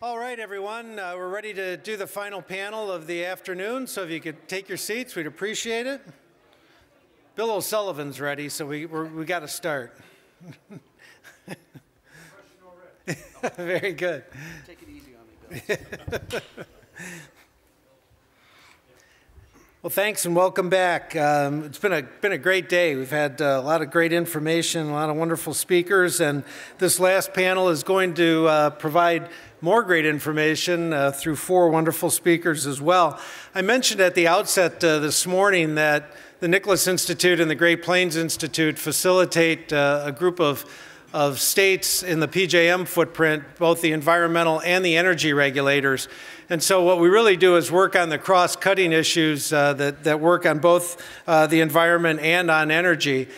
All right, everyone, we're ready to do the final panel of the afternoon, so if you could take your seats, we'd appreciate it. Bill O'Sullivan's ready, so we got to start. Very good. Take it easy on me, Bill. Well, thanks and welcome back. It's been a great day. We've had a lot of great information, a lot of wonderful speakers, and this last panel is going to provide more great information through 4 wonderful speakers as well. I mentioned at the outset this morning that the Nicholas Institute and the Great Plains Institute facilitate a group of states in the PJM footprint, both the environmental and the energy regulators. And so what we really do is work on the cross-cutting issues that work on both the environment and on energy.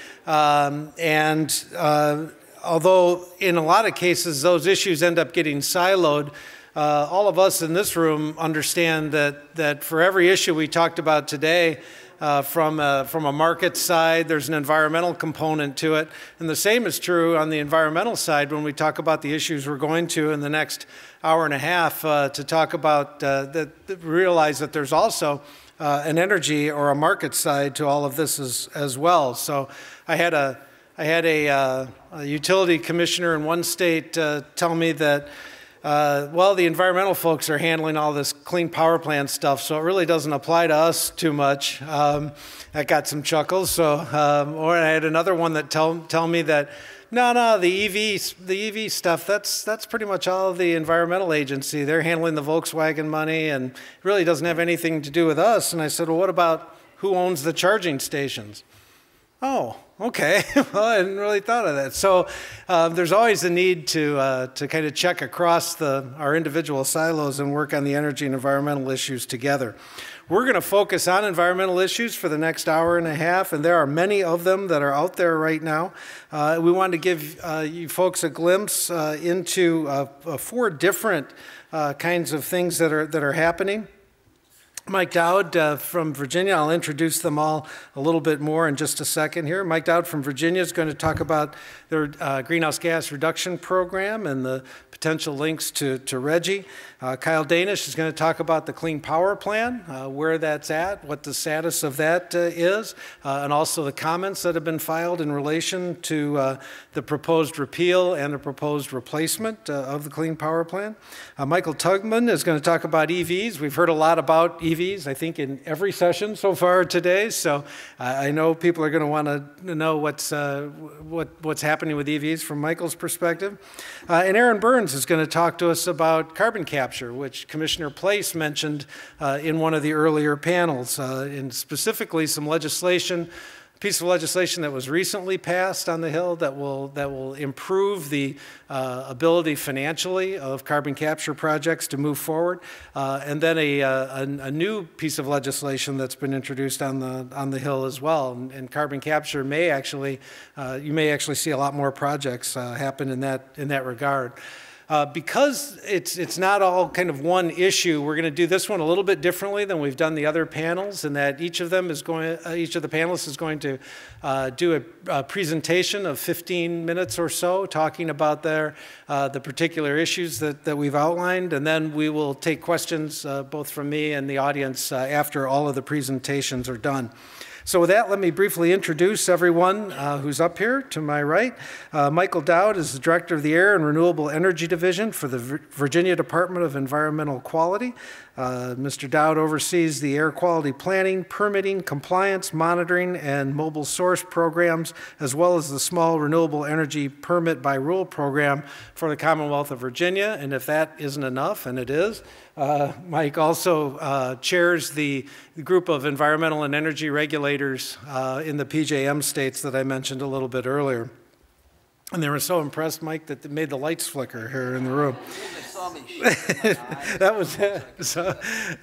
Although in a lot of cases those issues end up getting siloed, all of us in this room understand that for every issue we talked about today, from a market side, there's an environmental component to it. And the same is true on the environmental side when we talk about the issues we're going to in the next hour and a half to talk about, realize that there's also an energy or a market side to all of this as well. So I had a utility commissioner in one state tell me that well, the environmental folks are handling all this clean power plant stuff, so it really doesn't apply to us too much. I got some chuckles. So, or I had another one that tell me that no, the EV stuff, that's pretty much all the environmental agency. They're handling the Volkswagen money, and it really doesn't have anything to do with us. And I said, well, what about who owns the charging stations? Oh, okay. Well, I hadn't really thought of that. So there's always a need to kind of check across our individual silos and work on the energy and environmental issues together. We're going to focus on environmental issues for the next hour and a half, and there are many of them that are out there right now. We wanted to give you folks a glimpse into 4 different kinds of things that are happening. Mike Dowd from Virginia, I'll introduce them all a little bit more in just a second here. Mike Dowd from Virginia is going to talk about their greenhouse gas reduction program and the potential links to RGGI. Kyle Danish is going to talk about the Clean Power Plan, where that's at, what the status of that is, and also the comments that have been filed in relation to the proposed repeal and the proposed replacement of the Clean Power Plan. Michael Tubman is going to talk about EVs. We've heard a lot about EVs, I think, in every session so far today, so I know people are going to want to know what's happening with EVs from Michael's perspective. And Erin Burns is going to talk to us about carbon capture, which Commissioner Place mentioned in one of the earlier panels, and specifically some legislation, a piece of legislation that was recently passed on the Hill that will improve the ability financially of carbon capture projects to move forward, and then a new piece of legislation that's been introduced on the Hill as well. And carbon capture may actually, you may actually see a lot more projects happen in that regard. Because it's not all kind of one issue, we're going to do this one a little bit differently than we've done the other panels, in that each of the panelists is going to do a presentation of 15 minutes or so, talking about the particular issues that we've outlined, and then we will take questions both from me and the audience after all of the presentations are done. So with that, let me briefly introduce everyone who's up here to my right. Michael Dowd is the Director of the Air and Renewable Energy Division for the Virginia Department of Environmental Quality. Mr. Dowd oversees the air quality planning, permitting, compliance, monitoring, and mobile source programs, as well as the small renewable energy permit by rule program for the Commonwealth of Virginia. And if that isn't enough, and it is, Mike also chairs the group of environmental and energy regulators in the PJM states that I mentioned a little bit earlier. And they were so impressed, Mike, that they made the lights flicker here in the room. That was it. So,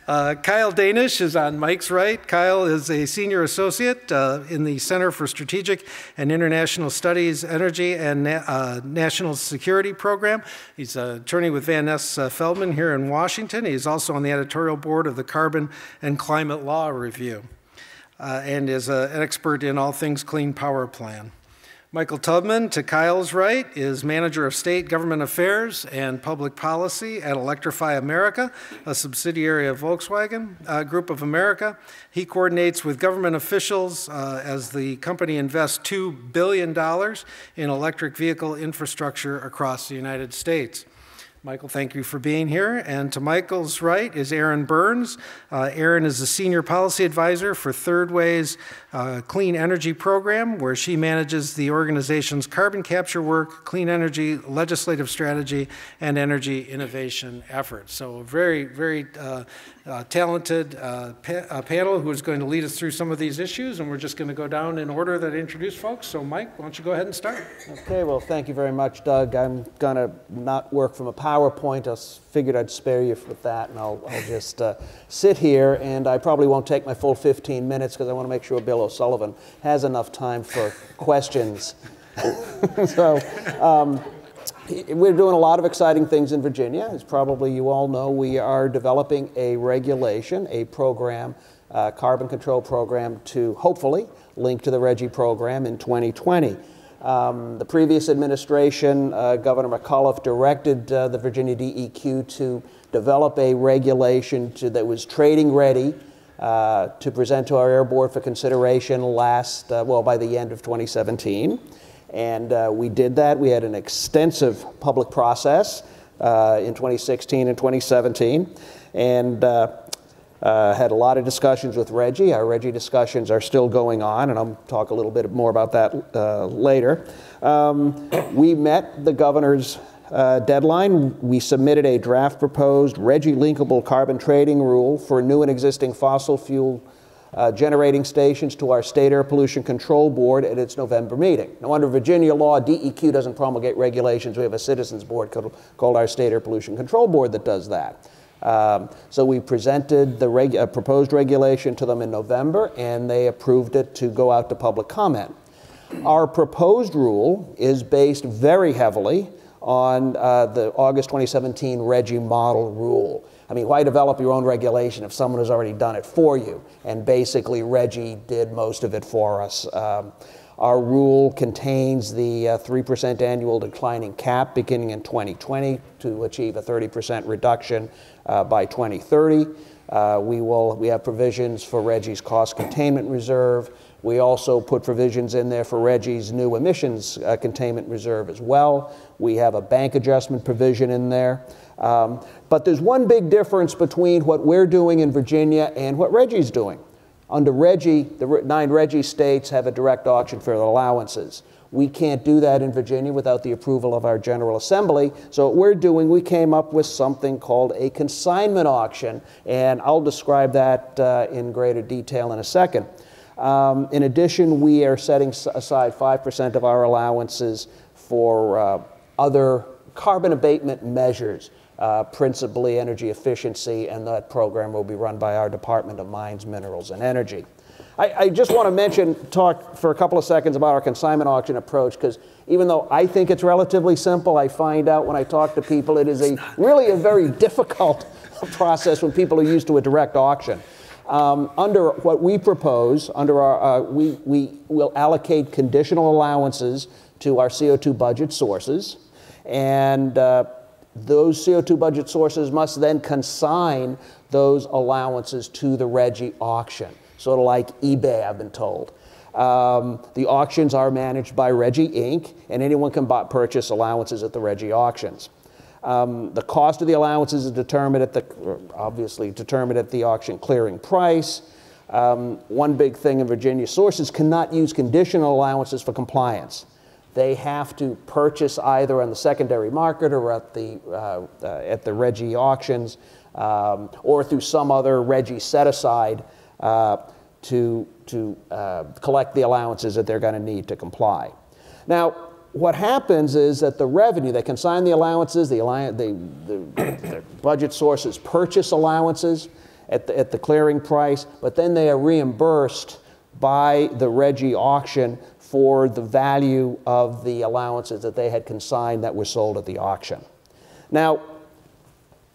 Kyle Danish is on Mike's right. Kyle is a senior associate in the Center for Strategic and International Studies, Energy and National Security Program. He's an attorney with Ness Feldman here in Washington. He's also on the editorial board of the Carbon and Climate Law Review and is an expert in all things Clean Power Plan. Michael Tubman, to Kyle's right, is Manager of State Government Affairs and Public Policy at Electrify America, a subsidiary of Volkswagen Group of America. He coordinates with government officials as the company invests $2 billion in electric vehicle infrastructure across the United States. Michael, thank you for being here. And to Michael's right is Erin Burns. Erin is the Senior Policy Advisor for Third Way's Clean Energy Program, where she manages the organization's carbon capture work, clean energy legislative strategy, and energy innovation efforts. So a very, very talented panel who is going to lead us through some of these issues, and we're just going to go down in order that I introduce folks. So Mike, why don't you go ahead and start? Okay, well, thank you very much, Doug. I'm going to not work from a PowerPoint. I figured I'd spare you with that, and I'll just sit here, and I probably won't take my full 15 minutes because I want to make sure Bill O'Sullivan has enough time for questions. So we're doing a lot of exciting things in Virginia. As probably you all know, we are developing a regulation, a program, carbon control program to hopefully link to the RGGI program in 2020. The previous administration, Governor McAuliffe, directed the Virginia DEQ to develop a regulation that was trading ready to present to our Air Board for consideration by the end of 2017. And we did that. We had an extensive public process in 2016 and 2017, and had a lot of discussions with RGGI. Our RGGI discussions are still going on, and I'll talk a little bit more about that later. We met the governor's deadline. We submitted a draft proposed RGGI linkable carbon trading rule for new and existing fossil fuel generating stations to our State Air Pollution Control Board at its November meeting. Now, under Virginia law, DEQ doesn't promulgate regulations. We have a citizens board called our State Air Pollution Control Board that does that. So we presented the proposed regulation to them in November, and they approved it to go out to public comment. Our proposed rule is based very heavily on the August 2017 RGGI model rule. I mean, why develop your own regulation if someone has already done it for you? And basically, RGGI did most of it for us. Our rule contains the 3% annual declining cap beginning in 2020 to achieve a 30% reduction by 2030. We have provisions for RGGI's cost containment reserve. We also put provisions in there for RGGI's new emissions containment reserve as well. We have a bank adjustment provision in there. But there's one big difference between what we're doing in Virginia and what RGGI's doing. Under RGGI, the 9 RGGI states have a direct auction for their allowances. We can't do that in Virginia without the approval of our General Assembly. So what we're doing, we came up with something called a consignment auction, and I'll describe that in greater detail in a second. In addition, we are setting aside 5% of our allowances for other carbon abatement measures, principally energy efficiency, and that program will be run by our Department of Mines, Minerals, and Energy. I just want to talk for a couple of seconds about our consignment auction approach, because even though I think it's relatively simple, I find out when I talk to people it is really a very difficult process when people are used to a direct auction. Under what we propose, we will allocate conditional allowances to our CO2 budget sources, and those CO2 budget sources must then consign those allowances to the RGGI auction, sort of like eBay, I've been told. The auctions are managed by RGGI Inc., and anyone can purchase allowances at the RGGI auctions. The cost of the allowances is obviously determined at the auction clearing price. One big thing in Virginia, sources cannot use conditional allowances for compliance. They have to purchase either on the secondary market or at the RGGI auctions, or through some other RGGI set-aside to collect the allowances that they're going to need to comply. Now, what happens is that the revenue, they consign the allowances, the budget sources purchase allowances at the clearing price, but then they are reimbursed by the RGGI auction for the value of the allowances that they had consigned that were sold at the auction. Now,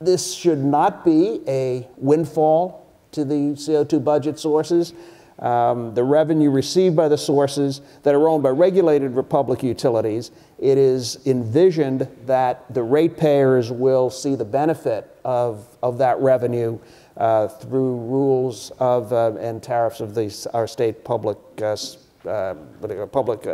this should not be a windfall to the CO2 budget sources. the revenue received by the sources that are owned by regulated public utilities, it is envisioned that the ratepayers will see the benefit of that revenue through rules of and tariffs of our state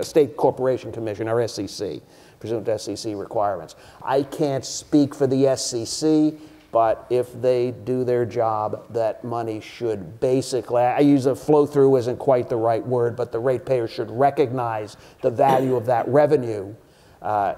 State Corporation Commission, our SEC, pursuant to SEC requirements. I can't speak for the SEC, but if they do their job, that money should basically, I use a flow through isn't quite the right word, but the ratepayers should recognize the value of that revenue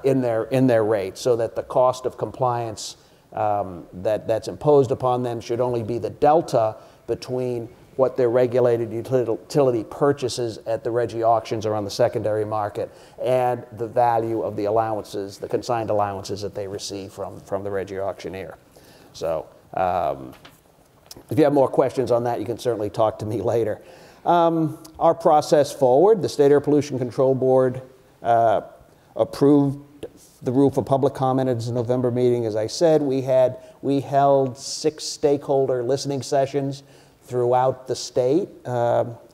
in their rate, so that the cost of compliance that's imposed upon them should only be the delta between what their regulated utility purchases at the RGGI auctions or on the secondary market and the value of the allowances, the consigned allowances that they receive from the RGGI auctioneer. So if you have more questions on that, you can certainly talk to me later. Our process forward, the State Air Pollution Control Board approved the rule for public comment at its November meeting. As I said, we held 6 stakeholder listening sessions throughout the state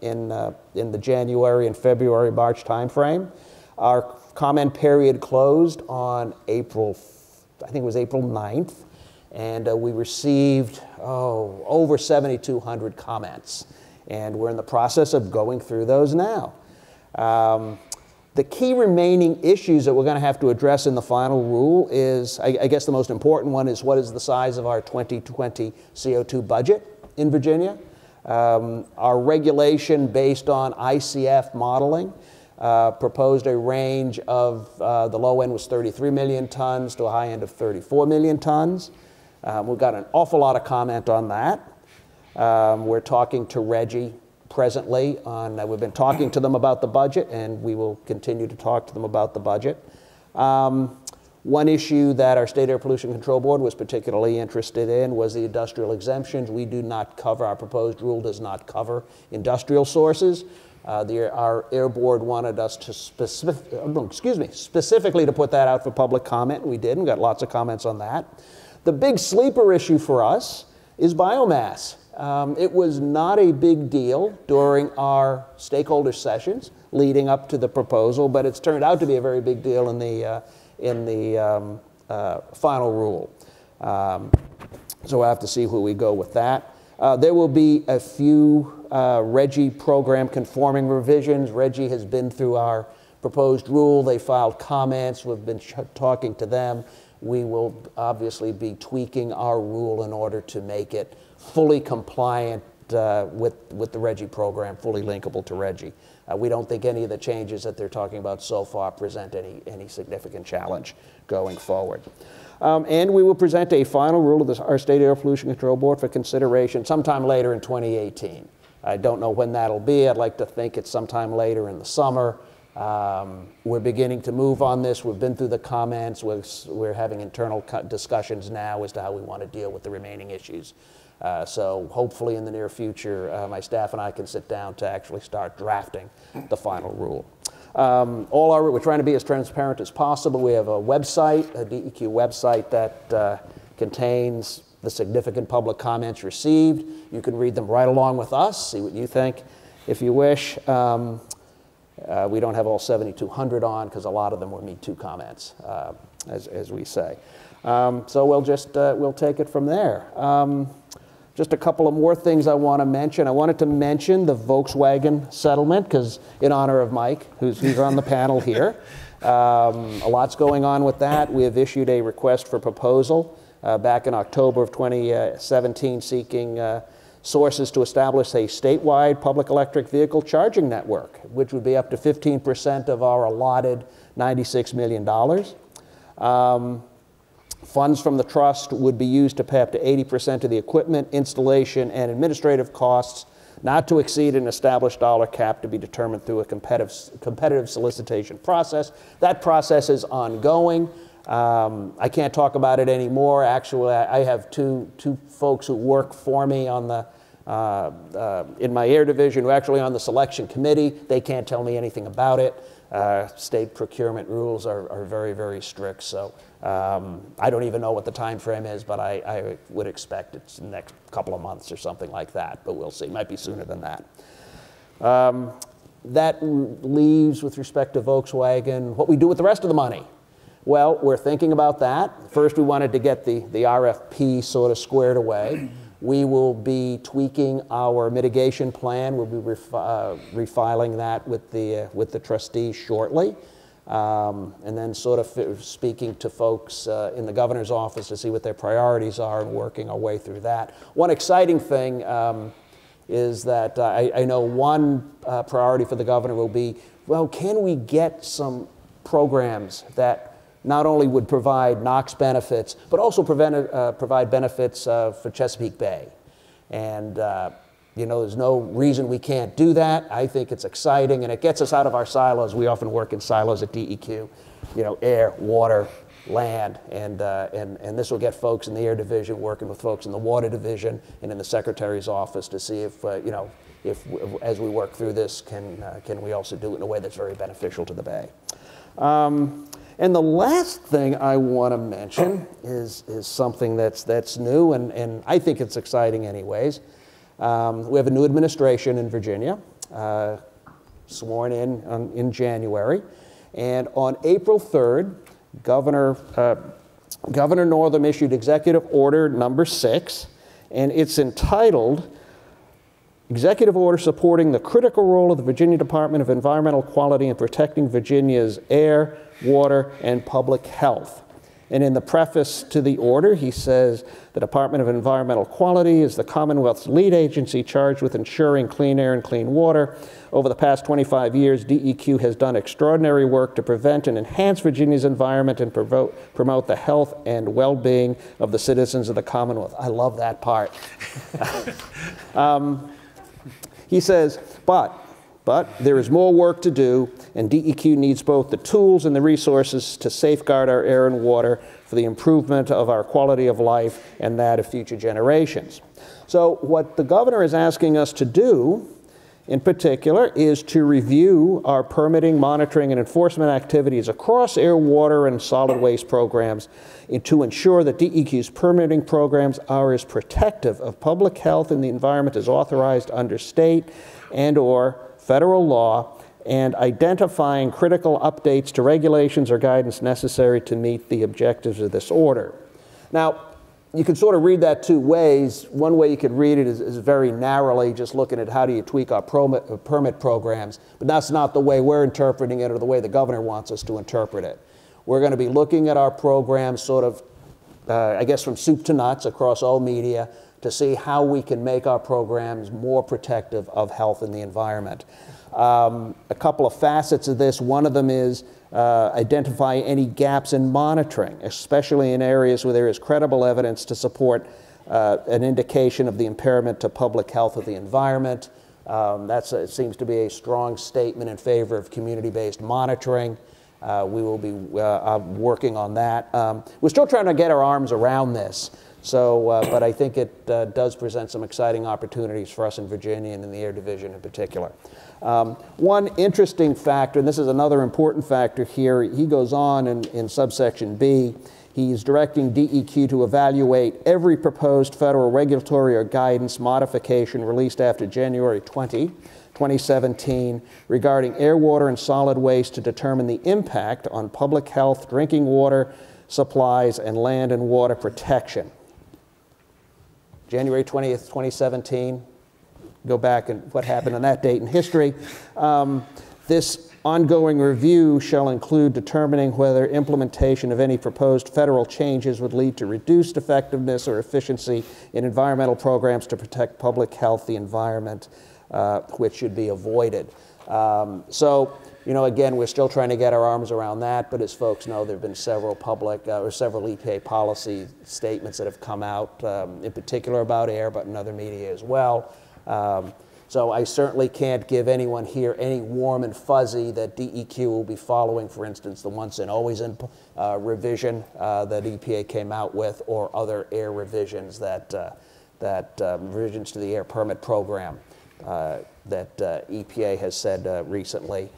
in the January and February, March timeframe. Our comment period closed on April 9th, and we received over 7,200 comments, and we're in the process of going through those now. The key remaining issues that we're going to have to address in the final rule is, I guess the most important one is, what is the size of our 2020 CO2 budget in Virginia? Our regulation based on ICF modeling proposed a range of, the low end was 33 million tons to a high end of 34 million tons. We've got an awful lot of comment on that. We're talking to RGGI presently on, we've been talking to them about the budget, and we will continue to talk to them about the budget. One issue that our State Air Pollution Control Board was particularly interested in was the industrial exemptions. We do not cover, our proposed rule does not cover industrial sources. Our Air Board wanted us to specifically to put that out for public comment. We did, and got lots of comments on that. The big sleeper issue for us is biomass. It was not a big deal during our stakeholder sessions leading up to the proposal, but it's turned out to be a very big deal in the final rule. So we'll have to see where we go with that. There will be a few RGGI program conforming revisions. RGGI has been through our proposed rule. They filed comments. We've been talking to them. We will obviously be tweaking our rule in order to make it fully compliant with the RGGI program, fully linkable to RGGI. We don't think any of the changes that they're talking about so far present any significant challenge going forward. And we will present a final rule of our State Air Pollution Control Board for consideration sometime later in 2018. I don't know when that'll be. I'd like to think it's sometime later in the summer. We're beginning to move on this. We've been through the comments. We're having internal discussions now as to how we want to deal with the remaining issues. So hopefully in the near future, my staff and I can sit down to actually start drafting the final rule. We're trying to be as transparent as possible. We have a website, a DEQ website that contains the significant public comments received. You can read them right along with us, see what you think if you wish. We don't have all 7,200 on because a lot of them were Me Too comments, as we say. So we'll take it from there. Just a couple of more things I want to mention. I wanted to mention the Volkswagen settlement, because in honor of Mike, who's on the panel here. A lot's going on with that. We have issued a request for proposal back in October of 2017 seeking sources to establish a statewide public electric vehicle charging network, which would be up to 15% of our allotted $96 million. Funds from the trust would be used to pay up to 80% of the equipment, installation, and administrative costs, not to exceed an established dollar cap to be determined through a competitive solicitation process. That process is ongoing. I can't talk about it anymore. Actually, I have two folks who work for me on the in my air division who are actually on the selection committee. They can't tell me anything about it. State procurement rules are very, very strict, so I don't even know what the time frame is, but I would expect it's the next couple of months or something like that, but we'll see. It might be sooner than that. That leaves, with respect to Volkswagen, what we do with the rest of the money. Well, we're thinking about that. First, we wanted to get the RFP sort of squared away. We will be tweaking our mitigation plan. We'll be refiling that with the trustees shortly. And then sort of speaking to folks in the governor's office to see what their priorities are and working our way through that. One exciting thing is that I know one priority for the governor will be, well, can we get some programs that not only would provide NOx benefits, but also provide benefits for Chesapeake Bay? And you know, there's no reason we can't do that. I think it's exciting, and it gets us out of our silos. We often work in silos at DEQ, you know, air, water, land, and this will get folks in the air division working with folks in the water division and in the secretary's office to see if, you know, if as we work through this, can we also do it in a way that's very beneficial to the Bay. And the last thing I want to mention is something that's new, and I think it's exciting anyways. We have a new administration in Virginia, sworn in January, and on April 3rd, Governor Northam issued Executive Order number 6, and it's entitled Executive Order Supporting the Critical Role of the Virginia Department of Environmental Quality in Protecting Virginia's Air, Water, and Public Health. And in the preface to the order, he says, the Department of Environmental Quality is the Commonwealth's lead agency charged with ensuring clean air and clean water. Over the past 25 years, DEQ has done extraordinary work to prevent and enhance Virginia's environment and promote the health and well-being of the citizens of the Commonwealth. I love that part. He says, but there is more work to do, and DEQ needs both the tools and the resources to safeguard our air and water for the improvement of our quality of life and that of future generations. So what the governor is asking us to do, in particular, is to review our permitting, monitoring, and enforcement activities across air, water, and solid waste programs to ensure that DEQ's permitting programs are as protective of public health and the environment as authorized under state and/or federal law, and identifying critical updates to regulations or guidance necessary to meet the objectives of this order. Now, you can sort of read that two ways. One way you could read it is very narrowly, just looking at how do you tweak our permit programs, but that's not the way we're interpreting it or the way the governor wants us to interpret it. We're going to be looking at our programs sort of, I guess, from soup to nuts across all media to see how we can make our programs more protective of health and the environment. A couple of facets of this. One of them is identify any gaps in monitoring, especially in areas where there is credible evidence to support an indication of the impairment to public health of the environment. It seems to be a strong statement in favor of community-based monitoring. We will be working on that. We're still trying to get our arms around this. So, but I think it does present some exciting opportunities for us in Virginia and in the Air Division in particular. One interesting factor, and this is another important factor here, he goes on in subsection B, he's directing DEQ to evaluate every proposed federal regulatory or guidance modification released after January 2017 regarding air, water, and solid waste to determine the impact on public health, drinking water supplies, and land and water protection. January 20th, 2017, go back and what happened on that date in history. This ongoing review shall include determining whether implementation of any proposed federal changes would lead to reduced effectiveness or efficiency in environmental programs to protect public health, the environment, which should be avoided. So, you know, again, we're still trying to get our arms around that, but as folks know, there have been several public or several EPA policy statements that have come out, in particular about air, but in other media as well. So I certainly can't give anyone here any warm and fuzzy that DEQ will be following, for instance, the once and always in revision that EPA came out with, or other air revisions revisions to the air permit program that EPA has said recently.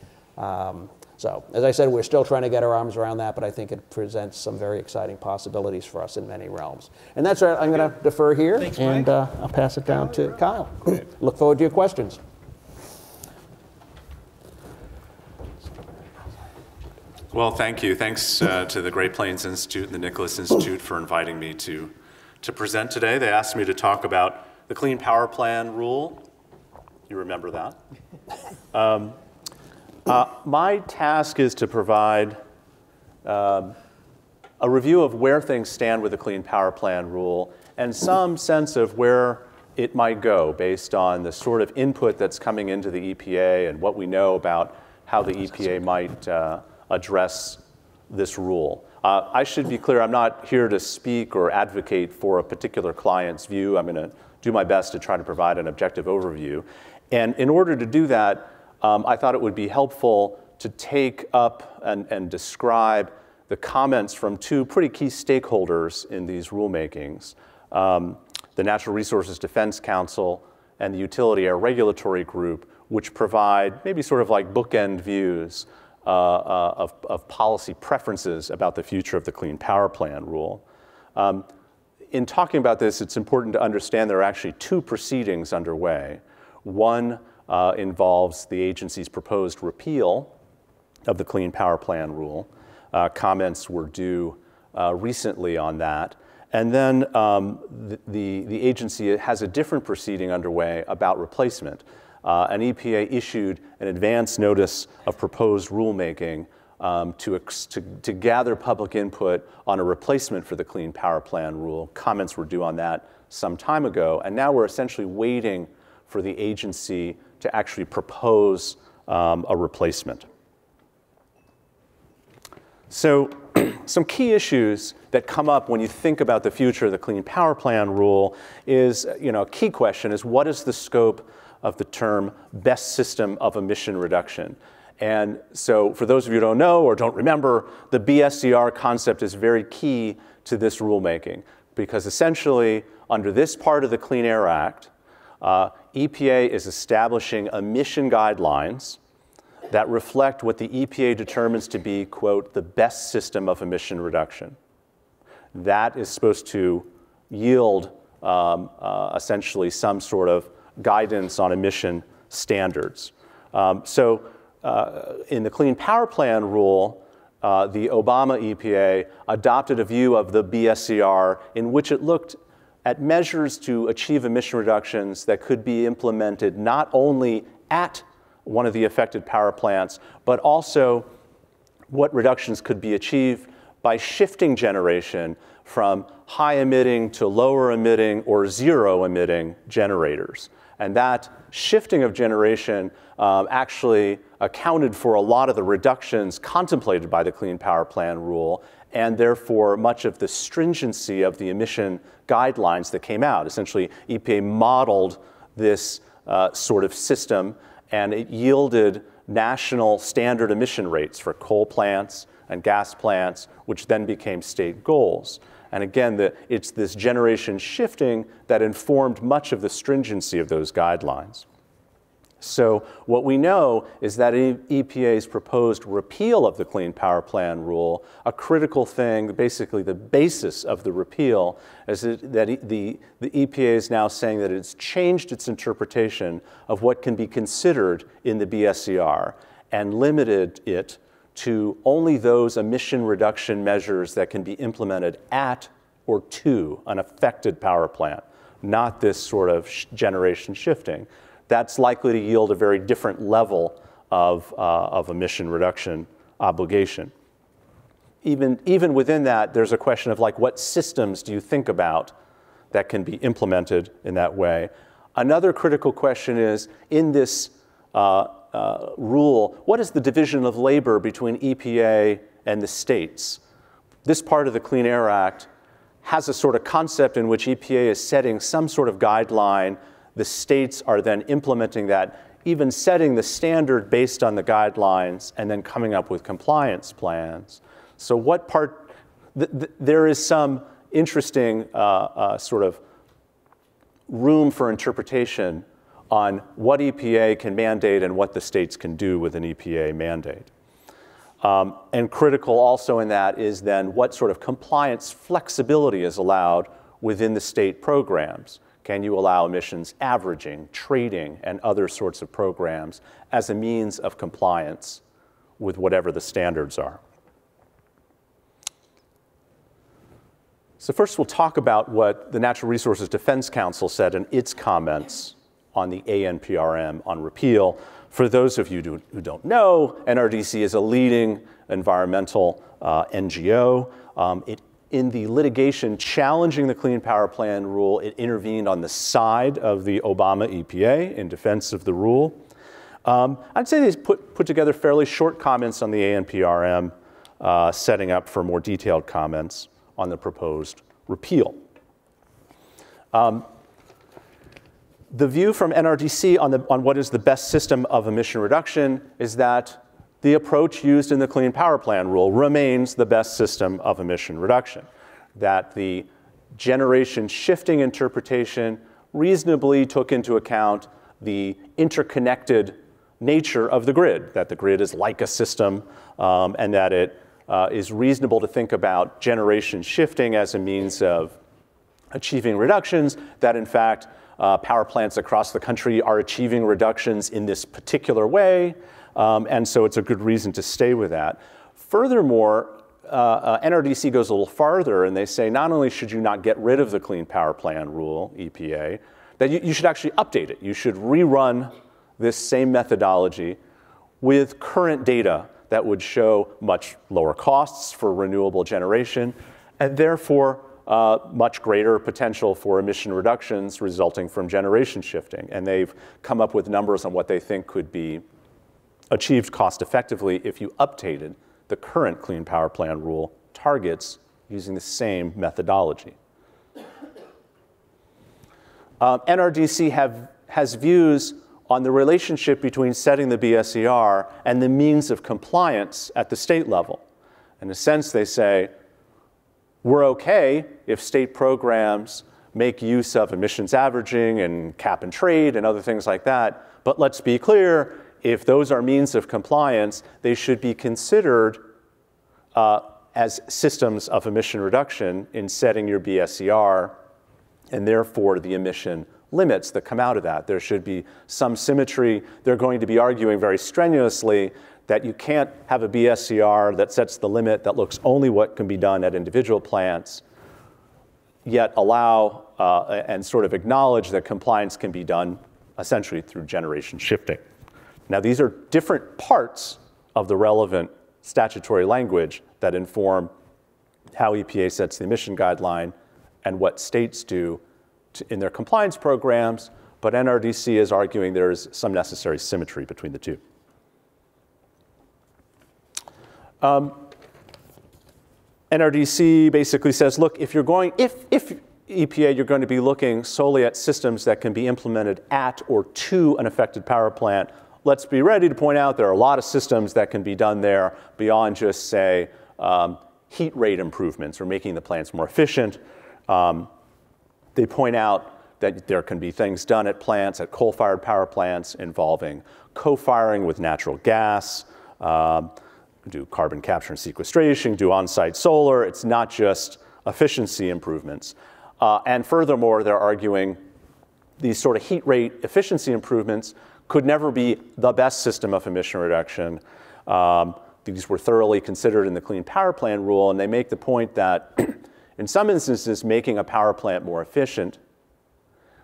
So, as I said, we're still trying to get our arms around that, but I think it presents some very exciting possibilities for us in many realms. And that's right, I'm going to defer here. Thanks, and I'll pass it down to Kyle. Look forward to your questions. Well, thank you. Thanks to the Great Plains Institute and the Nicholas Institute for inviting me to present today. They asked me to talk about the Clean Power Plan rule. You remember that? My task is to provide a review of where things stand with the Clean Power Plan rule and some sense of where it might go based on the sort of input that's coming into the EPA and what we know about how the EPA might address this rule. I should be clear, I'm not here to speak or advocate for a particular client's view. I'm going to do my best to try to provide an objective overview. And in order to do that, I thought it would be helpful to take up and describe the comments from two pretty key stakeholders in these rulemakings, the Natural Resources Defense Council and the Utility Air Regulatory Group, which provide maybe sort of like bookend views of policy preferences about the future of the Clean Power Plan rule. In talking about this, it's important to understand there are actually two proceedings underway. One involves the agency's proposed repeal of the Clean Power Plan rule. Comments were due recently on that. And then the agency has a different proceeding underway about replacement. An EPA issued an advance notice of proposed rulemaking to gather public input on a replacement for the Clean Power Plan rule. Comments were due on that some time ago, and now we're essentially waiting for the agency to actually propose a replacement. So some key issues that come up when you think about the future of the Clean Power Plan rule is, a key question is, what is the scope of the term best system of emission reduction? And so for those of you who don't know or don't remember, the BSCR concept is very key to this rulemaking, because essentially under this part of the Clean Air Act, EPA is establishing emission guidelines that reflect what the EPA determines to be, quote, the best system of emission reduction. That is supposed to yield essentially some sort of guidance on emission standards. In the Clean Power Plan rule, the Obama EPA adopted a view of the BSCR in which it looked at measures to achieve emission reductions that could be implemented not only at one of the affected power plants, but also what reductions could be achieved by shifting generation from high emitting to lower emitting or zero emitting generators. And that shifting of generation actually accounted for a lot of the reductions contemplated by the Clean Power Plan rule, and therefore much of the stringency of the emission guidelines that came out. Essentially, EPA modeled this sort of system, and it yielded national standard emission rates for coal plants and gas plants, which then became state goals. And again, it's this generation shifting that informed much of the stringency of those guidelines. So what we know is that EPA's proposed repeal of the Clean Power Plan rule, a critical thing, basically the basis of the repeal, is that the EPA is now saying that it's changed its interpretation of what can be considered in the BSCR and limited it to only those emission reduction measures that can be implemented at or to an affected power plant, not this sort of generation shifting. That's likely to yield a very different level of emission reduction obligation. Even within that, there's a question of like, what systems do you think about that can be implemented in that way? Another critical question is, in this rule, what is the division of labor between EPA and the states? This part of the Clean Air Act has a sort of concept in which EPA is setting some sort of guideline. The states are then implementing that, even setting the standard based on the guidelines and then coming up with compliance plans. So what part, there is some interesting sort of room for interpretation on what EPA can mandate and what the states can do with an EPA mandate. And critical also in that is then what sort of compliance flexibility is allowed within the state programs. Can you allow emissions averaging, trading, and other sorts of programs as a means of compliance with whatever the standards are? So first we'll talk about what the Natural Resources Defense Council said in its comments on the ANPRM on repeal. For those of you who don't know, NRDC is a leading environmental NGO. In the litigation challenging the Clean Power Plan rule, it intervened on the side of the Obama EPA in defense of the rule. I'd say they put together fairly short comments on the ANPRM, setting up for more detailed comments on the proposed repeal. The view from NRDC on what is the best system of emission reduction is that the approach used in the Clean Power Plan rule remains the best system of emission reduction, that the generation shifting interpretation reasonably took into account the interconnected nature of the grid, that the grid is like a system, and that it is reasonable to think about generation shifting as a means of achieving reductions, that in fact power plants across the country are achieving reductions in this particular way, and so it's a good reason to stay with that. Furthermore, NRDC goes a little farther, and they say not only should you not get rid of the Clean Power Plan rule, EPA, that you should actually update it. You should rerun this same methodology with current data that would show much lower costs for renewable generation, and therefore much greater potential for emission reductions resulting from generation shifting. And they've come up with numbers on what they think could be achieved cost effectively if you updated the current Clean Power Plan rule targets using the same methodology. NRDC has views on the relationship between setting the BSER and the means of compliance at the state level. In a sense, they say, we're okay if state programs make use of emissions averaging and cap and trade and other things like that, but let's be clear, if those are means of compliance, they should be considered as systems of emission reduction in setting your BSER, and therefore the emission limits that come out of that. There should be some symmetry. They're going to be arguing very strenuously that you can't have a BSER that sets the limit that looks only what can be done at individual plants, yet allow and sort of acknowledge that compliance can be done essentially through generation shifting. Now, these are different parts of the relevant statutory language that inform how EPA sets the emission guideline and what states do in their compliance programs, but NRDC is arguing there is some necessary symmetry between the two. NRDC basically says, look, if EPA, you're going to be looking solely at systems that can be implemented at or to an affected power plant, let's be ready to point out there are a lot of systems that can be done there beyond just, say, heat rate improvements or making the plants more efficient. They point out that there can be things done at plants, at coal-fired power plants, involving co-firing with natural gas, do carbon capture and sequestration, do on-site solar. It's not just efficiency improvements. And furthermore, they're arguing these sort of heat rate efficiency improvements could never be the best system of emission reduction. These were thoroughly considered in the Clean Power Plan rule, and they make the point that in some instances, making a power plant more efficient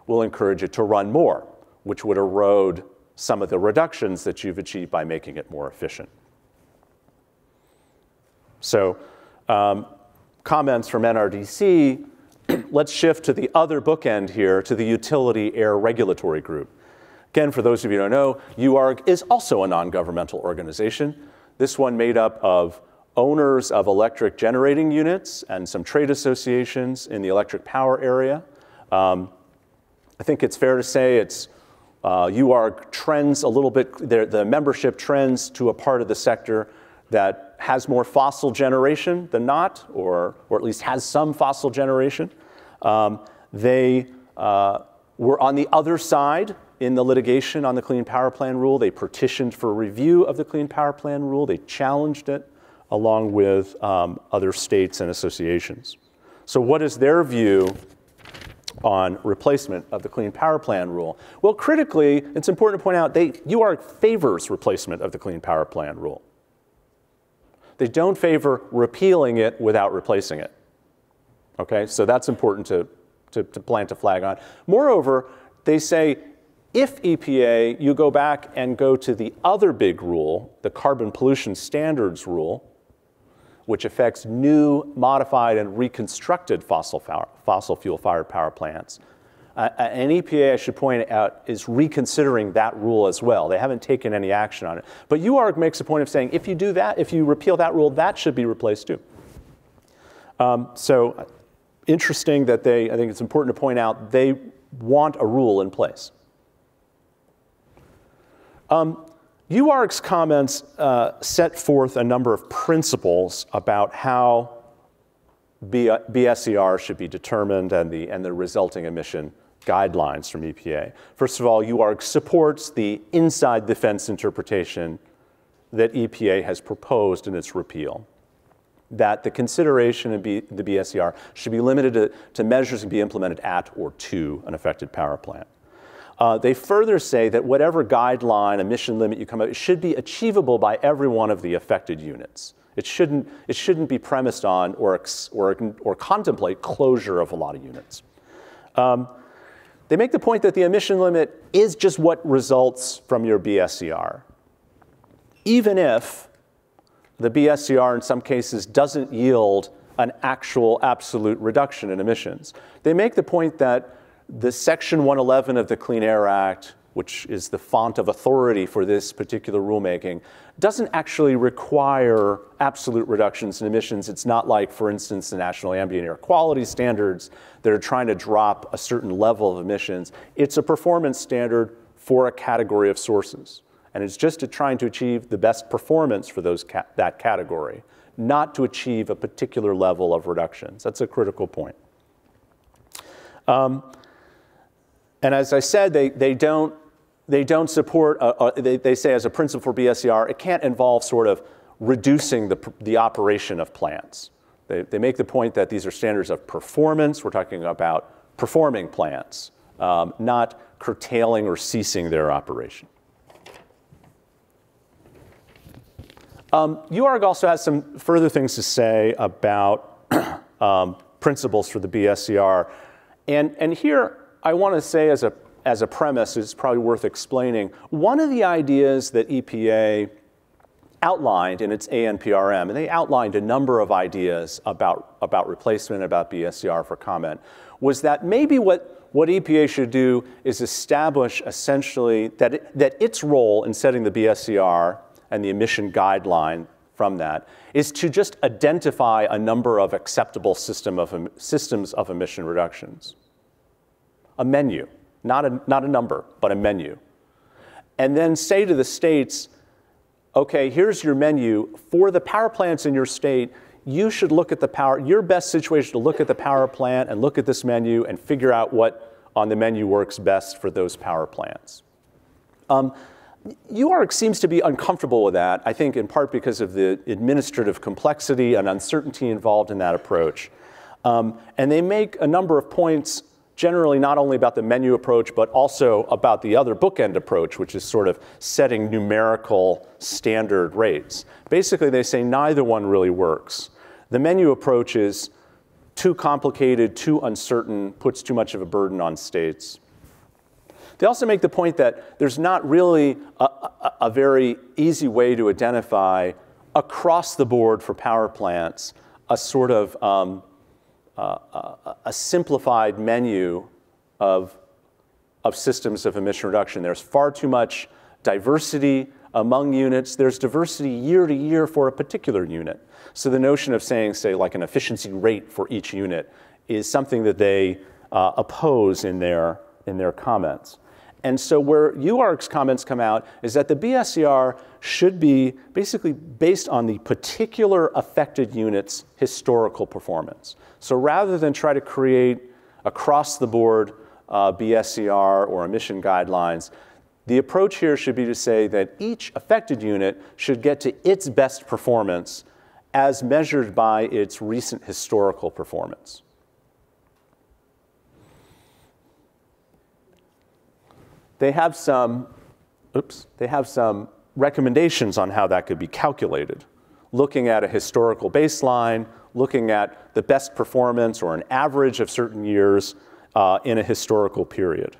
will encourage it to run more, which would erode some of the reductions that you've achieved by making it more efficient. So comments from NRDC, let's shift to the other bookend here, to the Utility Air Regulatory Group. Again, for those of you who don't know, UARG is also a non-governmental organization. This one made up of owners of electric generating units and some trade associations in the electric power area. I think it's fair to say it's UARG trends a little bit, the membership trends to a part of the sector that has more fossil generation than not, or at least has some fossil generation. They were on the other side in the litigation on the Clean Power Plan rule. They petitioned for review of the Clean Power Plan rule. They challenged it along with other states and associations. So what is their view on replacement of the Clean Power Plan rule? Well, critically, it's important to point out UARG favors replacement of the Clean Power Plan rule. They don't favor repealing it without replacing it. Okay, so that's important to plant a flag on. Moreover, they say if EPA, you go back and go to the other big rule, the carbon pollution standards rule, which affects new, modified, and reconstructed fossil fuel-fired power plants. And EPA, I should point out, is reconsidering that rule as well. They haven't taken any action on it. But UARG makes a point of saying, if you do that, if you repeal that rule, that should be replaced too. So interesting that I think it's important to point out, they want a rule in place. UARG's comments set forth a number of principles about how BSER should be determined and the resulting emission guidelines from EPA. First of all, UARG supports the inside the fence interpretation that EPA has proposed in its repeal, that the consideration of the BSER should be limited to measures to be implemented at or to an affected power plant. They further say that whatever guideline, emission limit you come up with, should be achievable by every one of the affected units. It shouldn't be premised on or contemplate closure of a lot of units. They make the point that the emission limit is just what results from your BSER. Even if the BSER in some cases doesn't yield an actual absolute reduction in emissions. They make the point that the Section 111 of the Clean Air Act, which is the font of authority for this particular rulemaking, doesn't actually require absolute reductions in emissions. It's not like, for instance, the National Ambient Air Quality Standards that are trying to drop a certain level of emissions. It's a performance standard for a category of sources. And it's just trying to achieve the best performance for that category, not to achieve a particular level of reductions. That's a critical point. And as I said, they don't support, they say as a principle for BSER, it can't involve sort of reducing the operation of plants. They make the point that these are standards of performance. We're talking about performing plants, not curtailing or ceasing their operation. UARG also has some further things to say about principles for the BSER. And here I want to say as a premise, it's probably worth explaining, one of the ideas that EPA outlined in its ANPRM, and they outlined a number of ideas about replacement, about BSER for comment, was that maybe what EPA should do is establish essentially that its role in setting the BSER and the emission guideline from that is to just identify a number of acceptable systems of emission reductions. A menu, not a number, but a menu. And then say to the states, okay, here's your menu. For the power plants in your state, you should look at your best situation to look at the power plant and look at this menu and figure out what on the menu works best for those power plants. UARG seems to be uncomfortable with that, I think in part because of the administrative complexity and uncertainty involved in that approach. And they make a number of points generally not only about the menu approach, but also about the other bookend approach, which is sort of setting numerical standard rates. Basically, they say neither one really works. The menu approach is too complicated, too uncertain, puts too much of a burden on states. They also make the point that there's not really a very easy way to identify across the board for power plants a sort of a simplified menu of systems of emission reduction. There's far too much diversity among units. There's diversity year to year for a particular unit. So the notion of saying, say, like an efficiency rate for each unit is something that they oppose in their comments. And so where UARG's comments come out is that the BSER should be basically based on the particular affected unit's historical performance. So rather than try to create across-the-board BSER or emission guidelines, the approach here should be to say that each affected unit should get to its best performance as measured by its recent historical performance. They have some recommendations on how that could be calculated, looking at a historical baseline, looking at the best performance or an average of certain years in a historical period.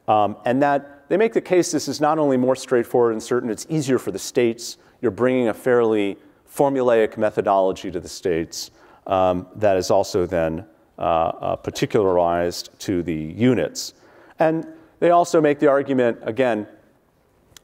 And that they make the case this is not only more straightforward and certain, it's easier for the states. You're bringing a fairly formulaic methodology to the states that is also then particularized to the units. And they also make the argument, again,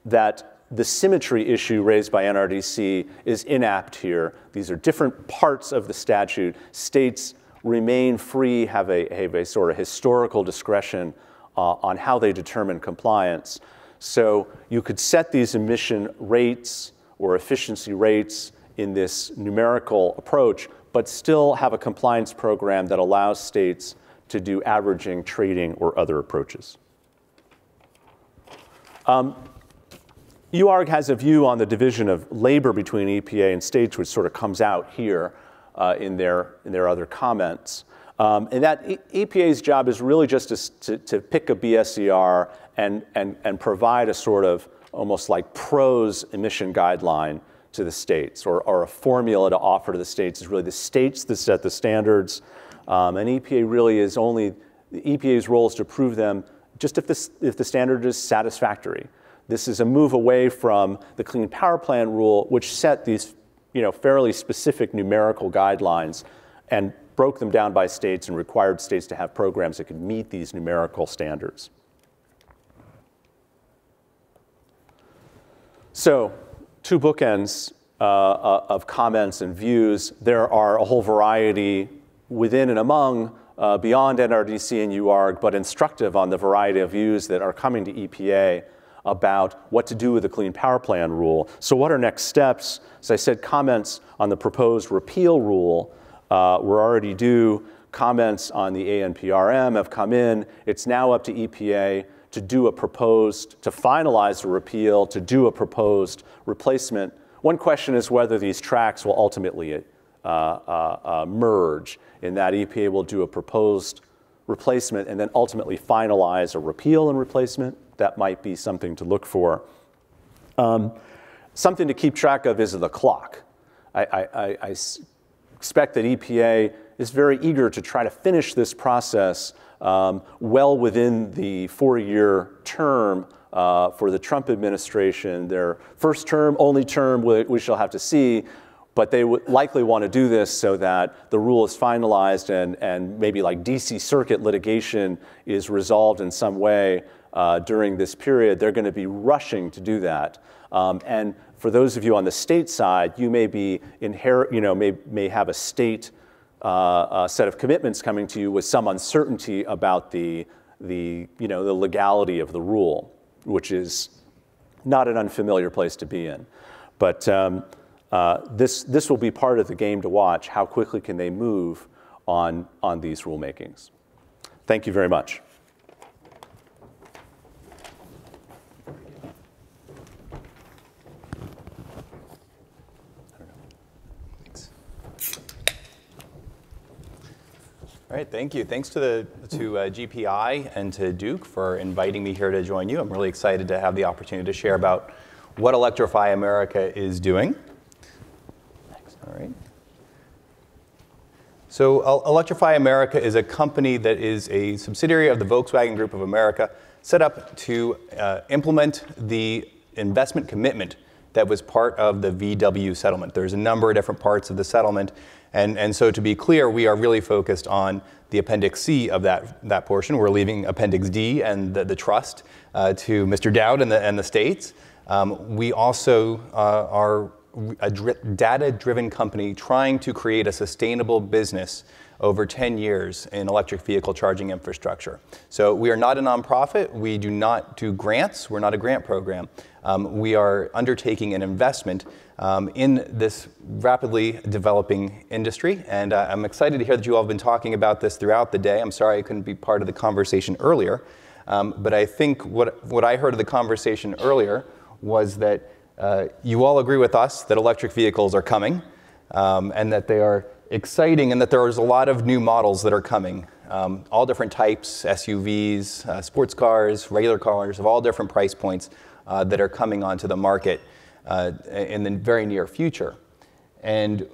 that the symmetry issue raised by NRDC is inapt here. These are different parts of the statute. States remain free, have a sort of historical discretion on how they determine compliance. So you could set these emission rates or efficiency rates in this numerical approach, but still have a compliance program that allows states to do averaging, trading, or other approaches. UARG has a view on the division of labor between EPA and states, which sort of comes out here in their other comments. And that EPA's job is really just to pick a BSER and provide a sort of almost like prose emission guideline to the states, or a formula to offer to the states. It's really the states that set the standards. And EPA really is only, the EPA's role is to approve them just if the standard is satisfactory. This is a move away from the Clean Power Plan rule, which set these fairly specific numerical guidelines and broke them down by states and required states to have programs that could meet these numerical standards. So, two bookends of comments and views. There are a whole variety within and among, beyond NRDC and UARG, but instructive on the variety of views that are coming to EPA about what to do with the Clean Power Plan rule. So what are next steps? As I said, comments on the proposed repeal rule were already due. Comments on the ANPRM have come in. It's now up to EPA to do a proposed, to finalize the repeal, to do a proposed replacement. One question is whether these tracks will ultimately merge, in that EPA will do a proposed replacement and then ultimately finalize a repeal and replacement. That might be something to look for. Something to keep track of is the clock. I expect that EPA is very eager to try to finish this process well within the 4-year term for the Trump administration. Their first term, only term, we shall have to see, but they would likely want to do this so that the rule is finalized and maybe like DC Circuit litigation is resolved in some way during this period. They're going to be rushing to do that. And for those of you on the state side, you may be may have a state set of commitments coming to you with some uncertainty about the legality of the rule, which is not an unfamiliar place to be in. But this will be part of the game to watch. How quickly can they move on these rulemakings? Thank you very much. All right, thank you. Thanks to GPI and to Duke for inviting me here to join you. I'm really excited to have the opportunity to share about what Electrify America is doing. Thanks. All right. So Electrify America is a company that is a subsidiary of the Volkswagen Group of America, set up to implement the investment commitment that was part of the VW settlement. There's a number of different parts of the settlement. And so to be clear, we are really focused on the Appendix C of that portion. We're leaving Appendix D and the trust to Mr. Dowd and the states. We also are a data-driven company trying to create a sustainable business over 10 years in electric vehicle charging infrastructure. So we are not a nonprofit. We do not do grants. We're not a grant program. We are undertaking an investment in this rapidly developing industry. And I'm excited to hear that you all have been talking about this throughout the day. I'm sorry I couldn't be part of the conversation earlier. But I think what I heard of the conversation earlier was that you all agree with us that electric vehicles are coming and that they are exciting and that there's a lot of new models that are coming. All different types, SUVs, sports cars, regular cars of all different price points that are coming onto the market in the very near future. And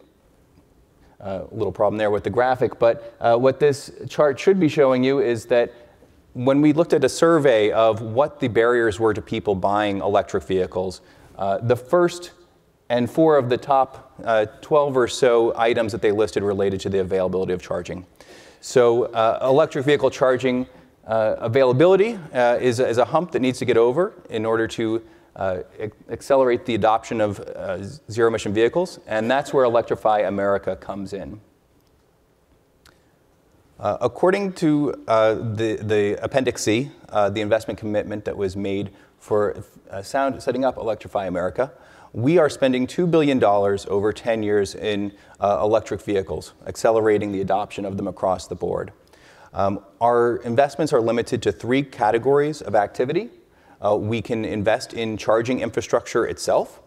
a little problem there with the graphic, but what this chart should be showing you is that when we looked at a survey of what the barriers were to people buying electric vehicles, the first and 4 of the top 12 or so items that they listed related to the availability of charging. So electric vehicle charging availability is a hump that needs to get over in order to accelerate the adoption of zero-emission vehicles, and that's where Electrify America comes in. According to the Appendix C, the investment commitment that was made for setting up Electrify America, we are spending $2 billion over 10 years in electric vehicles, accelerating the adoption of them across the board. Our investments are limited to 3 categories of activity. We can invest in charging infrastructure itself.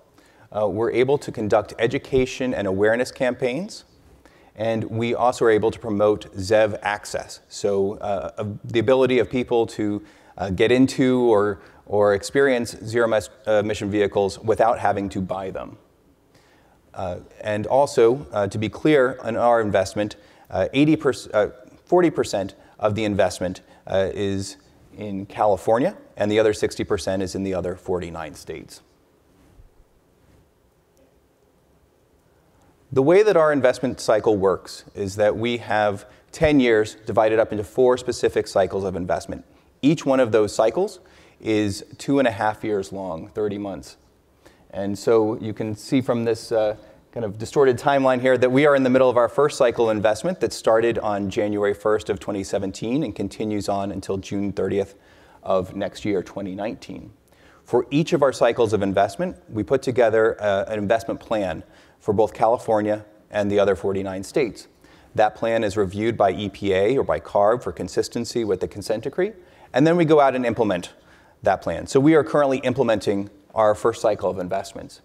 We're able to conduct education and awareness campaigns. And we also are able to promote ZEV access, so the ability of people to get into or experience zero-emission vehicles without having to buy them. And also, to be clear, on our investment, 40% of the investment is in California, and the other 60% is in the other 49 states. The way that our investment cycle works is that we have 10 years divided up into 4 specific cycles of investment. Each one of those cycles is 2.5 years long, 30 months. And so you can see from this kind of distorted timeline here that we are in the middle of our first cycle investment that started on January 1st of 2017 and continues on until June 30th of next year, 2019. For each of our cycles of investment, we put together an investment plan for both California and the other 49 states. That plan is reviewed by EPA or by CARB for consistency with the consent decree, and then we go out and implement that plan. So we are currently implementing our first cycle of investments.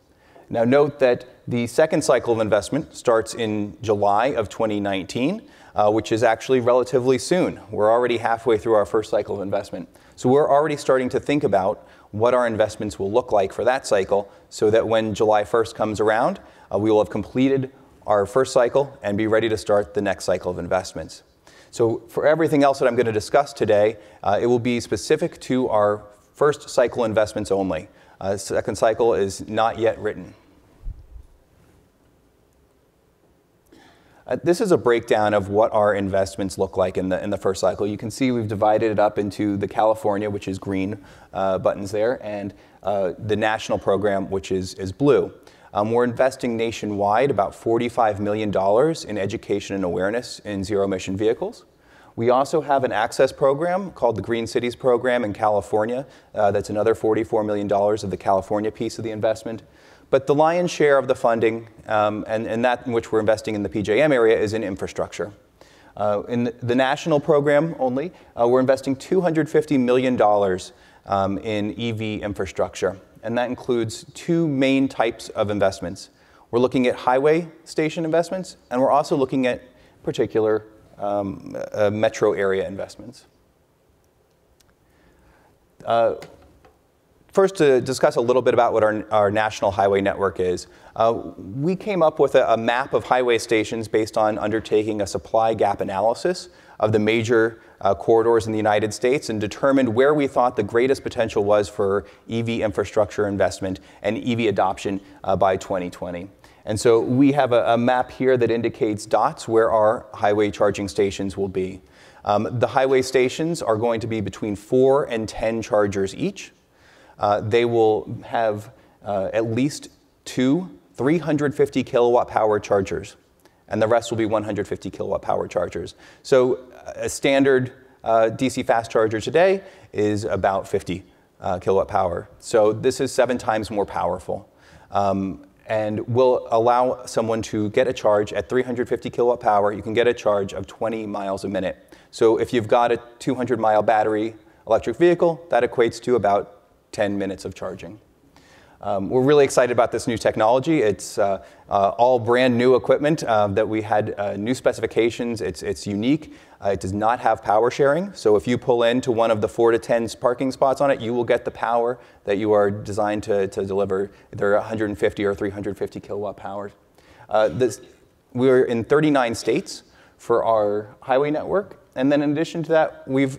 Now note that the second cycle of investment starts in July of 2019, which is actually relatively soon. We're already halfway through our first cycle of investment. So we're already starting to think about what our investments will look like for that cycle so that when July 1st comes around, we will have completed our first cycle and be ready to start the next cycle of investments. So for everything else that I'm going to discuss today, it will be specific to our first cycle investments only. Second cycle is not yet written. This is a breakdown of what our investments look like in the first cycle. You can see we've divided it up into the California, which is green buttons there, and the national program, which is blue. We're investing nationwide about $45 million in education and awareness in zero-emission vehicles. We also have an access program called the Green Cities Program in California. That's another $44 million of the California piece of the investment. But the lion's share of the funding, and that in which we're investing in the PJM area, is in infrastructure. In the national program only, we're investing $250 million in EV infrastructure. And that includes 2 main types of investments. We're looking at highway station investments, and we're also looking at particular metro area investments. First, to discuss a little bit about what our national highway network is. We came up with a map of highway stations based on undertaking a supply gap analysis of the major corridors in the United States and determined where we thought the greatest potential was for EV infrastructure investment and EV adoption by 2020. And so we have a map here that indicates dots where our highway charging stations will be. The highway stations are going to be between 4 and 10 chargers each. They will have at least 2 350 kilowatt power chargers, and the rest will be 150 kilowatt power chargers. So a standard DC fast charger today is about 50 kilowatt power. So this is 7 times more powerful, and will allow someone to get a charge at 350 kilowatt power. You can get a charge of 20 miles a minute. So if you've got a 200-mile battery electric vehicle, that equates to about 10 minutes of charging. We're really excited about this new technology. It's all brand new equipment that we had new specifications. It's unique. It does not have power sharing. So if you pull into one of the 4 to 10 parking spots on it, you will get the power that you are designed to deliver, either 150 or 350 kilowatt power. we're in 39 states for our highway network. And then in addition to that, we've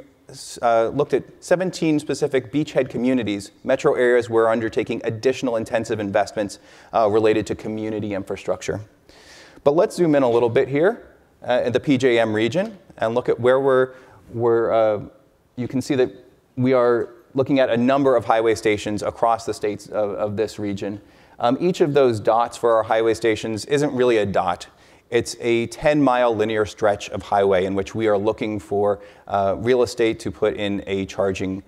looked at 17 specific beachhead communities, metro areas where we're undertaking additional intensive investments related to community infrastructure. But let's zoom in a little bit here in the PJM region and look at where you can see that we are looking at a number of highway stations across the states of this region. Each of those dots for our highway stations isn't really a dot. It's a 10-mile linear stretch of highway in which we are looking for real estate to put in a charging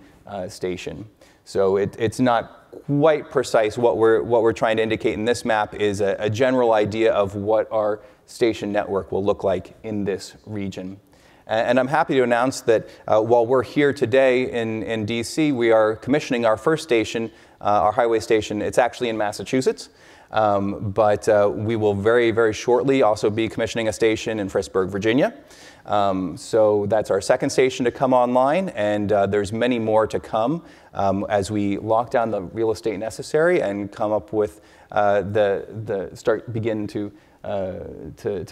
station. So it's not quite precise. What we're trying to indicate in this map is a general idea of what our station network will look like in this region. And I'm happy to announce that while we're here today in DC, we are commissioning our first station, our highway station. It's actually in Massachusetts. But we will very, very shortly also be commissioning a station in Fredericksburg, Virginia. So that's our second station to come online, and there's many more to come as we lock down the real estate necessary and come up with begin to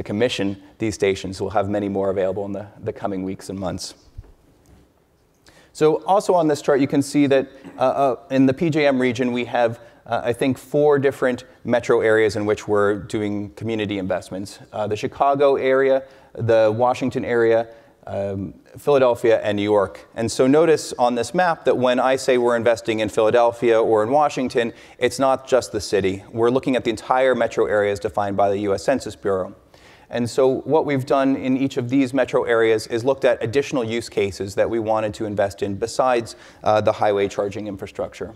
commission these stations. We'll have many more available in the coming weeks and months. So also on this chart, you can see that in the PJM region, we have I think 4 different metro areas in which we're doing community investments. The Chicago area, the Washington area, Philadelphia, and New York. And so notice on this map that when I say we're investing in Philadelphia or in Washington, it's not just the city. We're looking at the entire metro areas defined by the US Census Bureau. And so what we've done in each of these metro areas is looked at additional use cases that we wanted to invest in besides the highway charging infrastructure.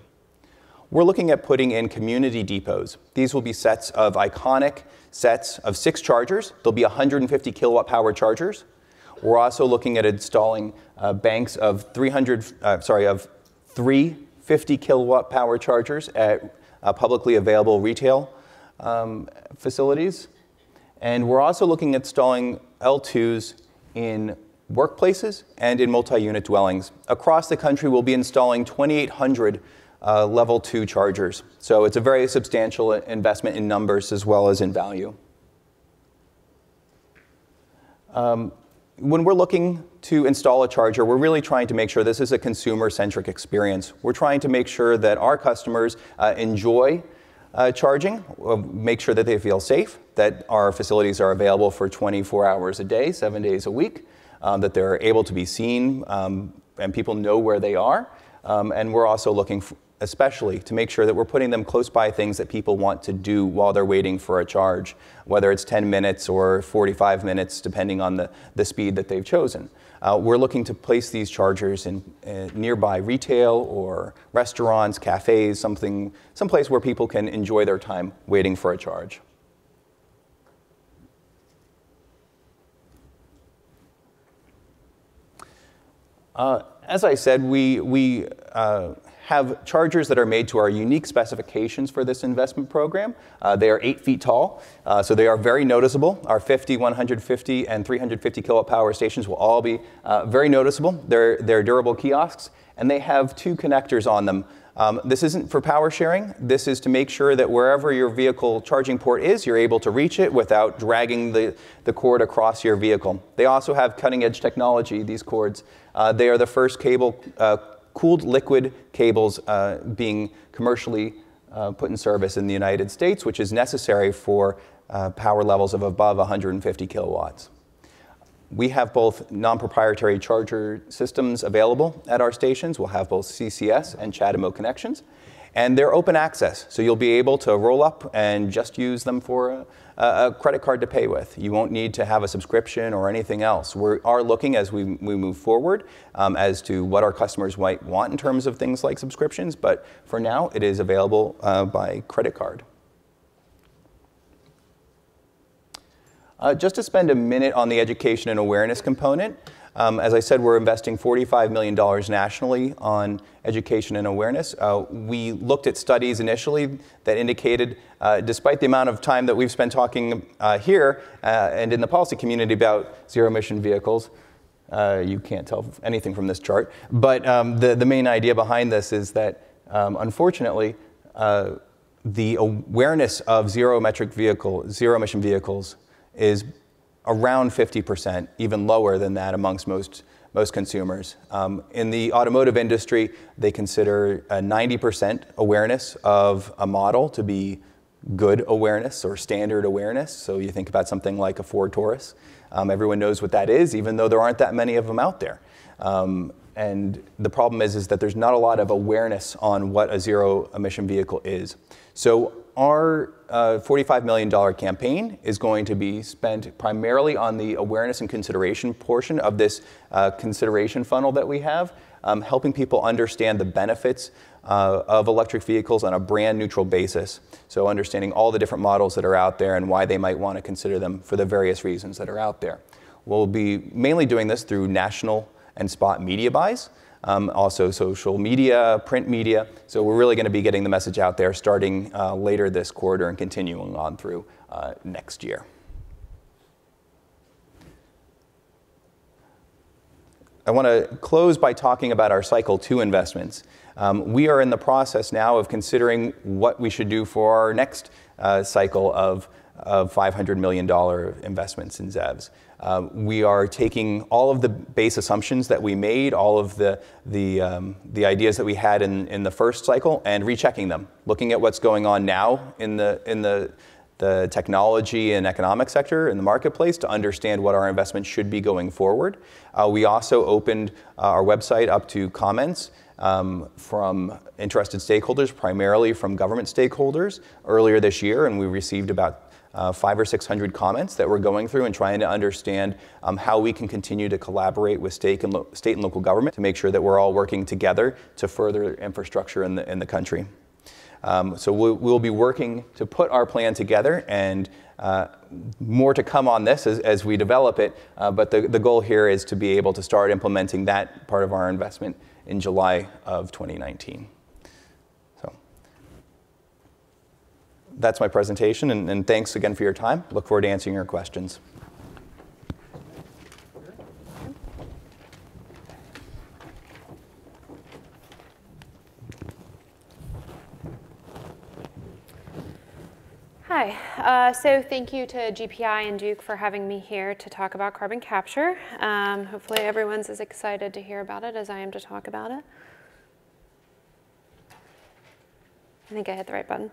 We're looking at putting in community depots. These will be sets of iconic sets of 6 chargers. There'll be 150 kilowatt power chargers. We're also looking at installing banks of 3 50 kilowatt power chargers at publicly available retail facilities. And we're also looking at installing L2s in workplaces and in multi-unit dwellings. Across the country, we'll be installing 2,800 level 2 chargers. So it's a very substantial investment in numbers as well as in value. When we're looking to install a charger, we're really trying to make sure this is a consumer-centric experience. We're trying to make sure that our customers enjoy charging, make sure that they feel safe, that our facilities are available for 24 hours a day, 7 days a week, that they're able to be seen and people know where they are. And we're also looking especially to make sure that we're putting them close by things that people want to do while they're waiting for a charge, whether it's 10 minutes or 45 minutes, depending on the speed that they've chosen. We're looking to place these chargers in nearby retail or restaurants, cafes, someplace where people can enjoy their time waiting for a charge. As I said, we have chargers that are made to our unique specifications for this investment program. They are 8 feet tall, so they are very noticeable. Our 50, 150, and 350 kilowatt power stations will all be very noticeable. They're durable kiosks, and they have 2 connectors on them. This isn't for power sharing. This is to make sure that wherever your vehicle charging port is, you're able to reach it without dragging the cord across your vehicle. They also have cutting-edge technology, these cords. They are the first cooled liquid cables being commercially put in service in the United States, which is necessary for power levels of above 150 kilowatts. We have both non-proprietary charger systems available at our stations. We'll have both CCS and CHAdeMO connections. And they're open access, so you'll be able to roll up and just use them for a credit card to pay with. You won't need to have a subscription or anything else. We are looking as we move forward as to what our customers might want in terms of things like subscriptions, but for now it is available by credit card. Just to spend a minute on the education and awareness component. As I said, we're investing $45 million nationally on education and awareness. We looked at studies initially that indicated, despite the amount of time that we've spent talking here and in the policy community about zero-emission vehicles, you can't tell anything from this chart, but the main idea behind this is that, unfortunately, the awareness of zero-emission vehicles is around 50%, even lower than that amongst most consumers. In the automotive industry, they consider a 90% awareness of a model to be good awareness or standard awareness. So you think about something like a Ford Taurus. Everyone knows what that is, even though there aren't that many of them out there. And the problem is that there's not a lot of awareness on what a zero-emission vehicle is. So our $45 million campaign is going to be spent primarily on the awareness and consideration portion of this consideration funnel that we have, helping people understand the benefits of electric vehicles on a brand neutral basis. So understanding all the different models that are out there and why they might want to consider them for the various reasons that are out there. We'll be mainly doing this through national and spot media buys, also social media, print media. So we're really going to be getting the message out there starting later this quarter and continuing on through next year. I want to close by talking about our Cycle 2 investments. We are in the process now of considering what we should do for our next cycle of $500 million investments in ZEVs. We are taking all of the base assumptions that we made, all of the ideas that we had in the first cycle, and rechecking them, looking at what's going on now in the technology and economic sector in the marketplace to understand what our investment should be going forward. We also opened our website up to comments from interested stakeholders, primarily from government stakeholders, earlier this year, and we received about 500 or 600 comments that we're going through and trying to understand how we can continue to collaborate with state and local government to make sure that we're all working together to further infrastructure in the country. So we'll be working to put our plan together, and more to come on this as we develop it, but the goal here is to be able to start implementing that part of our investment in July of 2019. That's my presentation, and thanks again for your time. Look forward to answering your questions. Hi, so thank you to GPI and Duke for having me here to talk about carbon capture. Hopefully everyone's as excited to hear about it as I am to talk about it. I think I hit the right button.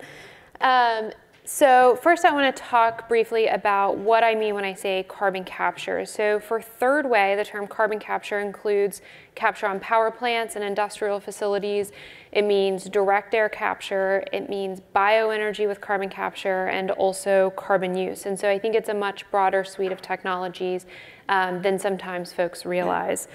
So first I want to talk briefly about what I mean when I say carbon capture. So for Third Way, the term carbon capture includes capture on power plants and industrial facilities. It means direct air capture. It means bioenergy with carbon capture, and also carbon use. And so I think it's a much broader suite of technologies than sometimes folks realize.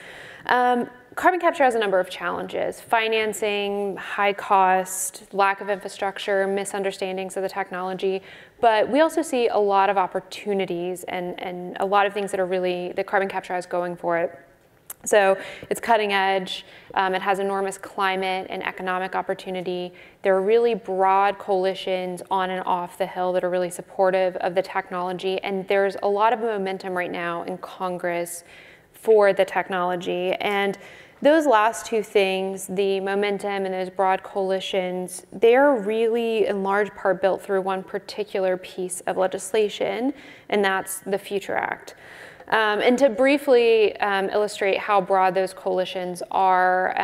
Carbon capture has a number of challenges: financing, high cost, lack of infrastructure, misunderstandings of the technology. But we also see a lot of opportunities and a lot of things that carbon capture has going for it. So it's cutting edge, it has enormous climate and economic opportunity. There are really broad coalitions on and off the Hill that are really supportive of the technology, and there's a lot of momentum right now in Congress for the technology. And those last two things, the momentum and those broad coalitions, they're really in large part built through one particular piece of legislation, and that's the Future Act. And to briefly illustrate how broad those coalitions are,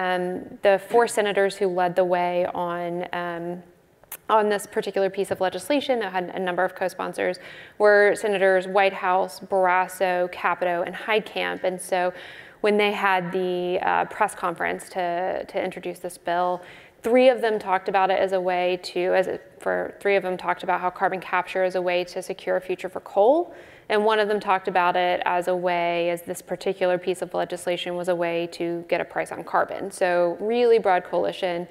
the 4 senators who led the way on this particular piece of legislation that had a number of co-sponsors were Senators Whitehouse, Barrasso, Capito, and Heitkamp. And so when they had the press conference to introduce this bill, 3 of them talked about it as a way to, 3 of them talked about how carbon capture is a way to secure a future for coal. And 1 of them talked about it as a way, as this particular piece of legislation was a way to get a price on carbon. So really broad coalition.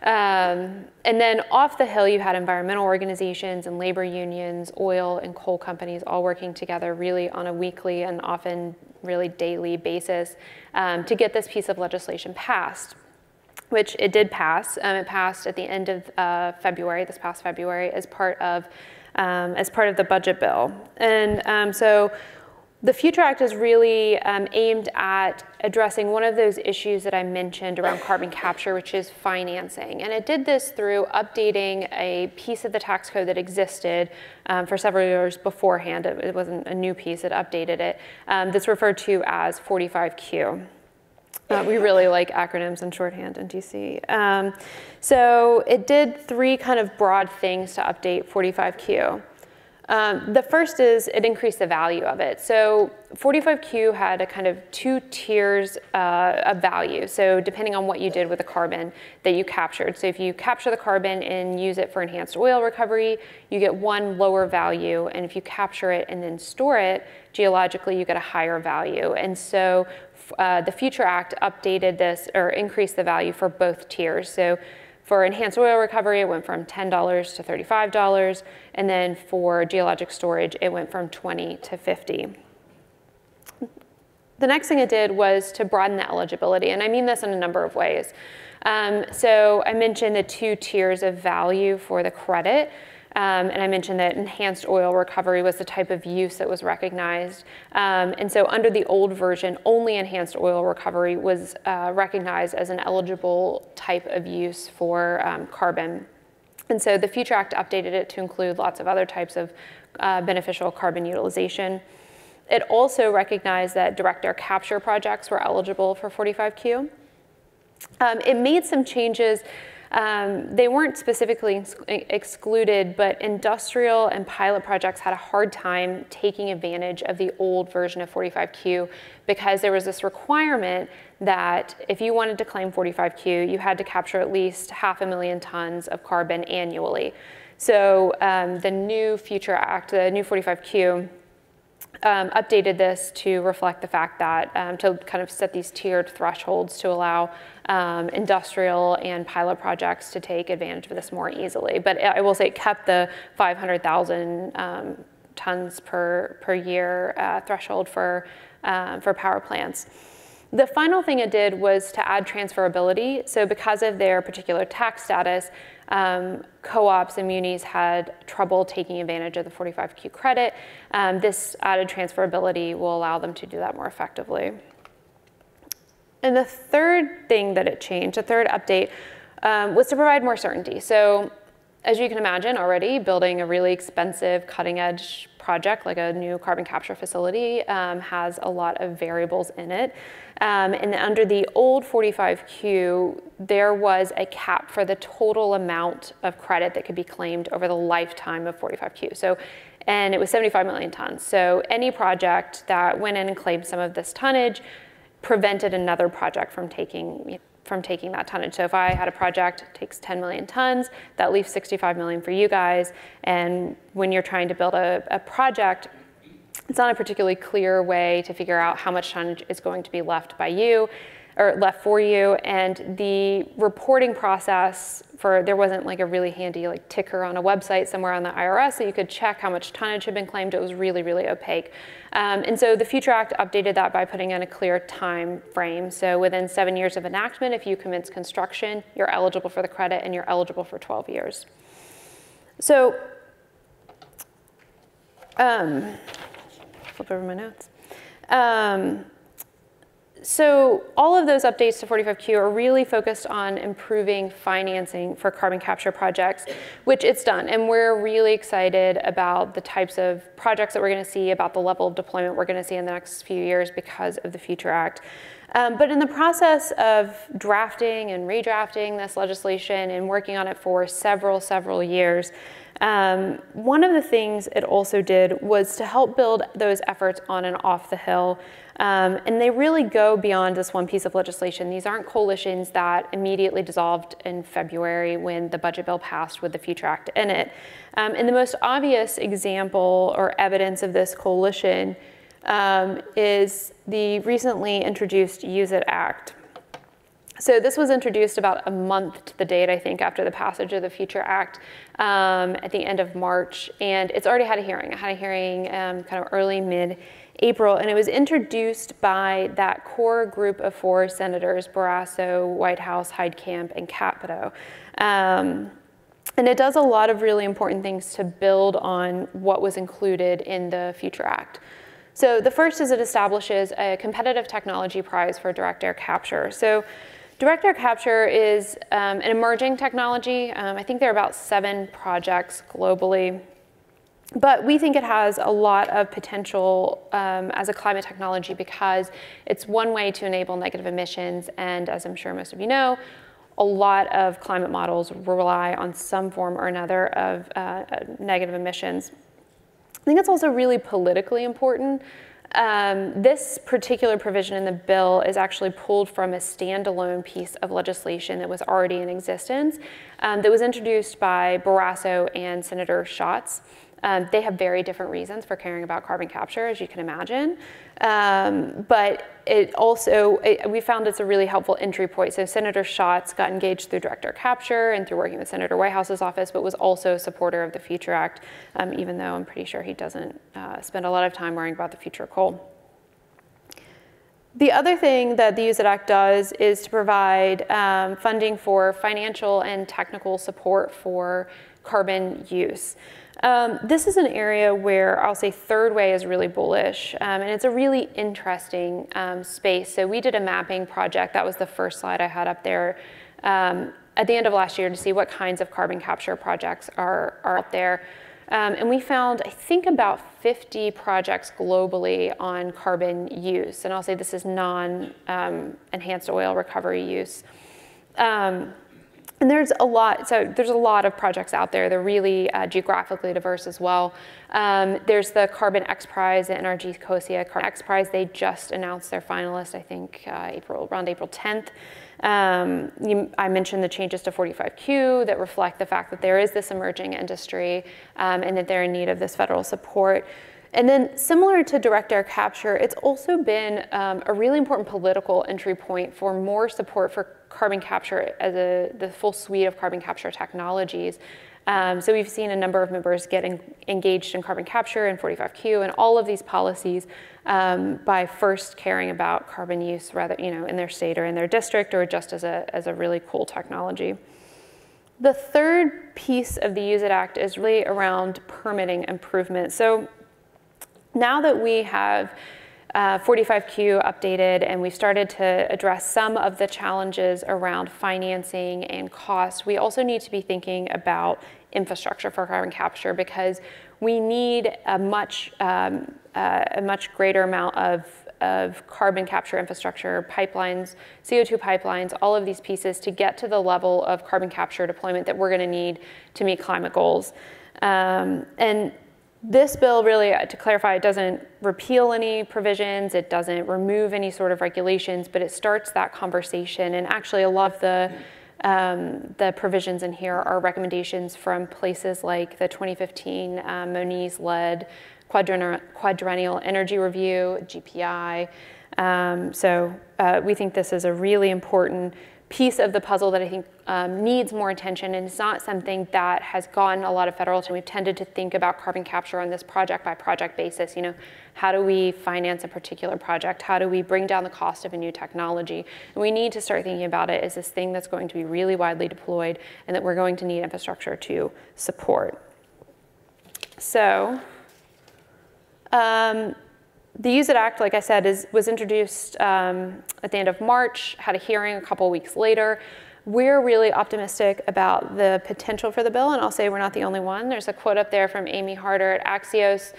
And then off the Hill, you had environmental organizations and labor unions, oil and coal companies all working together really on a weekly and often really daily basis to get this piece of legislation passed, which it did pass. It passed at the end of February, this past February, as part of the budget bill. And so The Future Act is really aimed at addressing one of those issues that I mentioned around carbon capture, which is financing. And it did this through updating a piece of the tax code that existed for several years beforehand. It wasn't a new piece, it updated it. That's referred to as 45Q. We really like acronyms and shorthand in DC. So it did three kind of broad things to update 45Q. The first is it increased the value of it. So 45Q had a kind of 2 tiers of value. So depending on what you did with the carbon that you captured. So if you capture the carbon and use it for enhanced oil recovery, you get one lower value. And if you capture it and then store it, geologically, you get a higher value. And so the Future Act updated this or increased the value for both tiers. So for enhanced oil recovery, it went from $10 to $35, and then for geologic storage, it went from $20 to $50. The next thing it did was to broaden the eligibility, and I mean this in a number of ways. So I mentioned the 2 tiers of value for the credit, and I mentioned that enhanced oil recovery was the type of use that was recognized. And so under the old version, only enhanced oil recovery was recognized as an eligible type of use for carbon. And so the Future Act updated it to include lots of other types of beneficial carbon utilization. It also recognized that direct air capture projects were eligible for 45Q. It made some changes. They weren't specifically excluded, but industrial and pilot projects had a hard time taking advantage of the old version of 45Q because there was this requirement that if you wanted to claim 45Q, you had to capture at least 500,000 tons of carbon annually. So the new Future Act, the new 45Q, updated this to reflect the fact that, to kind of set these tiered thresholds to allow industrial and pilot projects to take advantage of this more easily. But I will say it kept the 500,000 tons per year threshold for power plants. The final thing it did was to add transferability. So because of their particular tax status, co-ops and munis had trouble taking advantage of the 45Q credit. This added transferability will allow them to do that more effectively. And the third thing that it changed, the third update, was to provide more certainty. So as you can imagine already, building a really expensive cutting edge project like a new carbon capture facility has a lot of variables in it. And under the old 45Q, there was a cap for the total amount of credit that could be claimed over the lifetime of 45Q. And it was 75 million tons. So any project that went in and claimed some of this tonnage prevented another project from taking that tonnage. So if I had a project that takes 10 million tons, that leaves 65 million for you guys. And when you're trying to build a project, it's not a particularly clear way to figure out how much tonnage is going to be left by you or left for you. And the reporting process there wasn't like a really handy like ticker on a website somewhere on the IRS so you could check how much tonnage had been claimed. It was really, really opaque. And so the Future Act updated that by putting in a clear time frame. So within 7 years of enactment, if you commence construction, you're eligible for the credit and you're eligible for 12 years. So, flip over my notes. So all of those updates to 45Q are really focused on improving financing for carbon capture projects, which it's done. And we're really excited about the types of projects that we're going to see, about the level of deployment we're going to see in the next few years because of the Future Act. But in the process of drafting and redrafting this legislation and working on it for several years, one of the things it also did was to help build those efforts on and off the Hill. And they really go beyond this one piece of legislation. These aren't coalitions that immediately dissolved in February when the budget bill passed with the Future Act in it. And the most obvious example or evidence of this coalition is the recently introduced Use It Act. So this was introduced about a month to the date, I think, after the passage of the Future Act at the end of March. And it's already had a hearing. It had a hearing kind of early, mid-April. And it was introduced by that core group of 4 senators, Barrasso, Whitehouse, Heidkamp, and Capito. And it does a lot of really important things to build on what was included in the Future Act. So the first is it establishes a competitive technology prize for direct air capture. So direct air capture is an emerging technology. I think there are about 7 projects globally. But we think it has a lot of potential as a climate technology because it's one way to enable negative emissions. And as I'm sure most of you know, a lot of climate models rely on some form or another of negative emissions. I think it's also really politically important. This particular provision in the bill is actually pulled from a standalone piece of legislation that was already in existence that was introduced by Barrasso and Senator Schatz. They have very different reasons for caring about carbon capture, as you can imagine. But it also, we found it's a really helpful entry point. So Senator Schatz got engaged through direct air capture and through working with Senator Whitehouse's office, but was also a supporter of the Future Act, even though I'm pretty sure he doesn't spend a lot of time worrying about the future of coal. The other thing that the Use It Act does is to provide funding for financial and technical support for carbon use. This is an area where I'll say third way is really bullish, and it's a really interesting space. So we did a mapping project. That was the first slide I had up there at the end of last year to see what kinds of carbon capture projects are out there. And we found, I think, about 50 projects globally on carbon use. And I'll say this is non-enhanced oil recovery use. And there's a lot, so there's a lot of projects out there. They're really geographically diverse as well. There's the Carbon X Prize, the NRG COSIA Carbon X Prize. They just announced their finalists, I think, around April 10th. I mentioned the changes to 45Q that reflect the fact that there is this emerging industry and that they're in need of this federal support. And then similar to direct air capture, it's also been a really important political entry point for more support for carbon capture as the full suite of carbon capture technologies. So we've seen a number of members get engaged in carbon capture and 45Q and all of these policies by first caring about carbon use rather, in their state or in their district or just as a really cool technology. The third piece of the Use It Act is really around permitting improvement. So now that we have 45Q updated and we've started to address some of the challenges around financing and cost, we also need to be thinking about infrastructure for carbon capture because we need a much greater amount of carbon capture infrastructure, pipelines, CO2 pipelines, all of these pieces to get to the level of carbon capture deployment that we're going to need to meet climate goals. And this bill really, to clarify, it doesn't repeal any provisions, it doesn't remove any sort of regulations, but it starts that conversation. And actually a lot of the provisions in here are recommendations from places like the 2015 Moniz-led Quadrennial Energy Review, GPI. So we think this is a really important piece of the puzzle that I think needs more attention, and it's not something that has gotten a lot of federal attention. We've tended to think about carbon capture on this project by project basis. How do we finance a particular project? How do we bring down the cost of a new technology? And we need to start thinking about it as this thing that's going to be really widely deployed and that we're going to need infrastructure to support. So the Use It Act, like I said, was introduced at the end of March, had a hearing a couple weeks later. We're really optimistic about the potential for the bill, and I'll say we're not the only one. There's a quote up there from Amy Harder at Axios,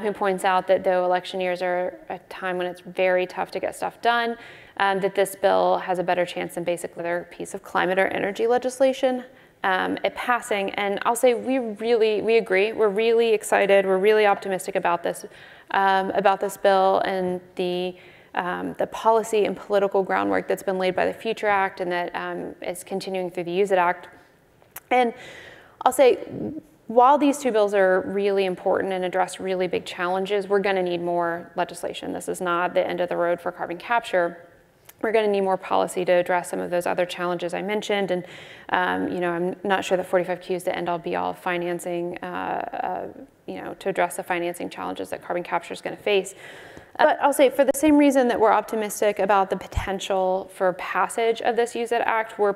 who points out that though election years are a time when it's very tough to get stuff done, that this bill has a better chance than basically their piece of climate or energy legislation at passing. And I'll say we agree. We're really excited. We're really optimistic about this bill and the policy and political groundwork that's been laid by the Future Act and that is continuing through the Use It Act. And I'll say, while these two bills are really important and address really big challenges, we're going to need more legislation. This is not the end of the road for carbon capture. We're going to need more policy to address some of those other challenges I mentioned. And I'm not sure that 45Q is the end-all be-all of financing, to address the financing challenges that carbon capture is going to face. But I'll say, for the same reason that we're optimistic about the potential for passage of this Use It Act, we're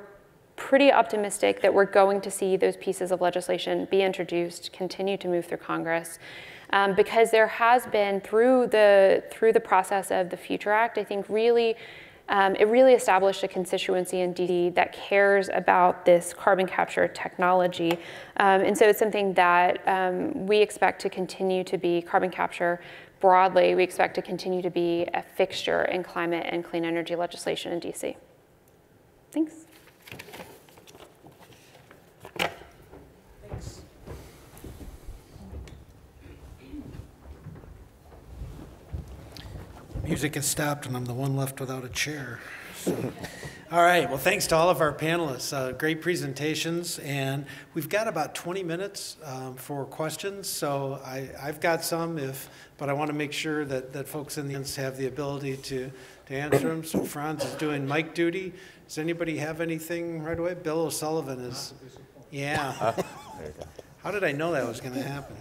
pretty optimistic that we're going to see those pieces of legislation be introduced, continue to move through Congress. because there has been, through the process of the Future Act, I think really, it really established a constituency in DC that cares about this carbon capture technology. And so it's something that we expect to continue to be, carbon capture broadly, we expect to continue to be a fixture in climate and clean energy legislation in DC. Thanks. Music has stopped, and I'm the one left without a chair. So. All right, well, thanks to all of our panelists. Great presentations, and we've got about 20 minutes for questions. So I've got some, but I want to make sure that folks in the audience have the ability to answer them. So Franz is doing mic duty. Does anybody have anything right away? Bill O'Sullivan is, yeah. There you go. How did I know that was going to happen?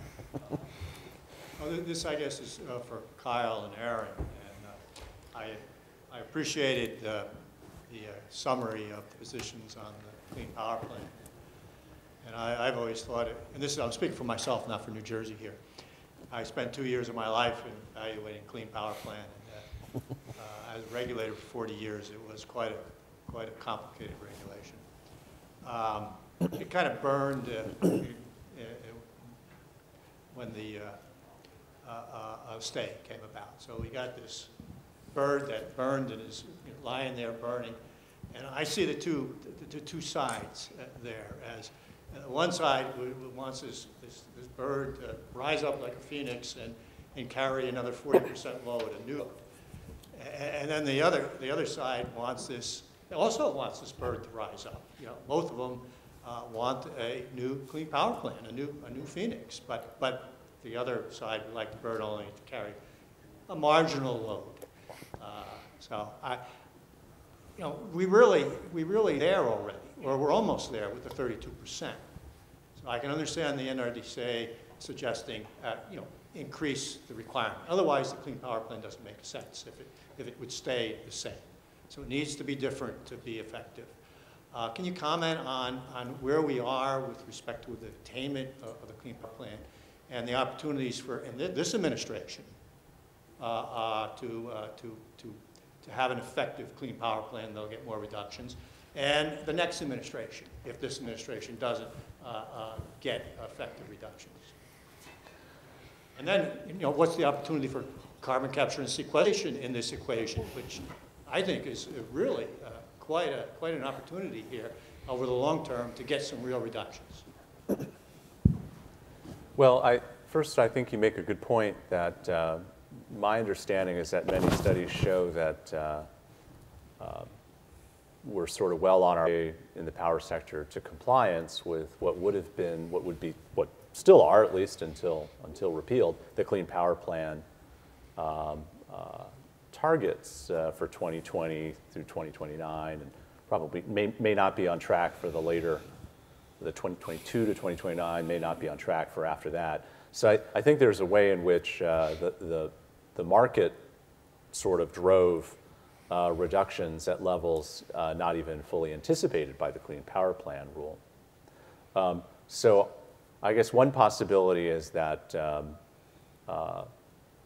Well, this, I guess, is for Kyle and Erin. And I appreciated the summary of the positions on the Clean Power Plan. And I've always thought, and this is, I'm speaking for myself, not for New Jersey here. I spent 2 years of my life in evaluating Clean Power Plan. And, as a regulator for 40 years, it was quite a complicated regulation. It kind of burned when the stay came about. So we got this bird that burned and is lying there burning. And I see the two sides there. As one side wants this bird to rise up like a phoenix and carry another 40% load, a new load. And then the other side also wants this bird to rise up. Both of them want a new Clean Power Plan, a new phoenix. But the other side would like the bird only to carry a marginal load. So we really there already, or we're almost there with the 32%. So I can understand the NRDC suggesting, increase the requirement. Otherwise, the Clean Power Plan doesn't make sense if it would stay the same. So it needs to be different to be effective. Can you comment on where we are with respect to the attainment of the Clean Power Plan and the opportunities for in this administration to have an effective Clean Power Plan? They'll get more reductions. And the next administration, if this administration doesn't get effective reductions. And then, what's the opportunity for carbon capture and sequestration in this equation, which I think is really quite an opportunity here over the long term to get some real reductions. Well, first, I think you make a good point that my understanding is that many studies show that we're sort of well on our way in the power sector to compliance with what still are, at least until repealed, the Clean Power Plan targets for 2020 through 2029, and probably may not be on track for the 2022 to 2029, may not be on track for after that. So I think there's a way in which the market sort of drove reductions at levels not even fully anticipated by the Clean Power Plan rule. So I guess one possibility is that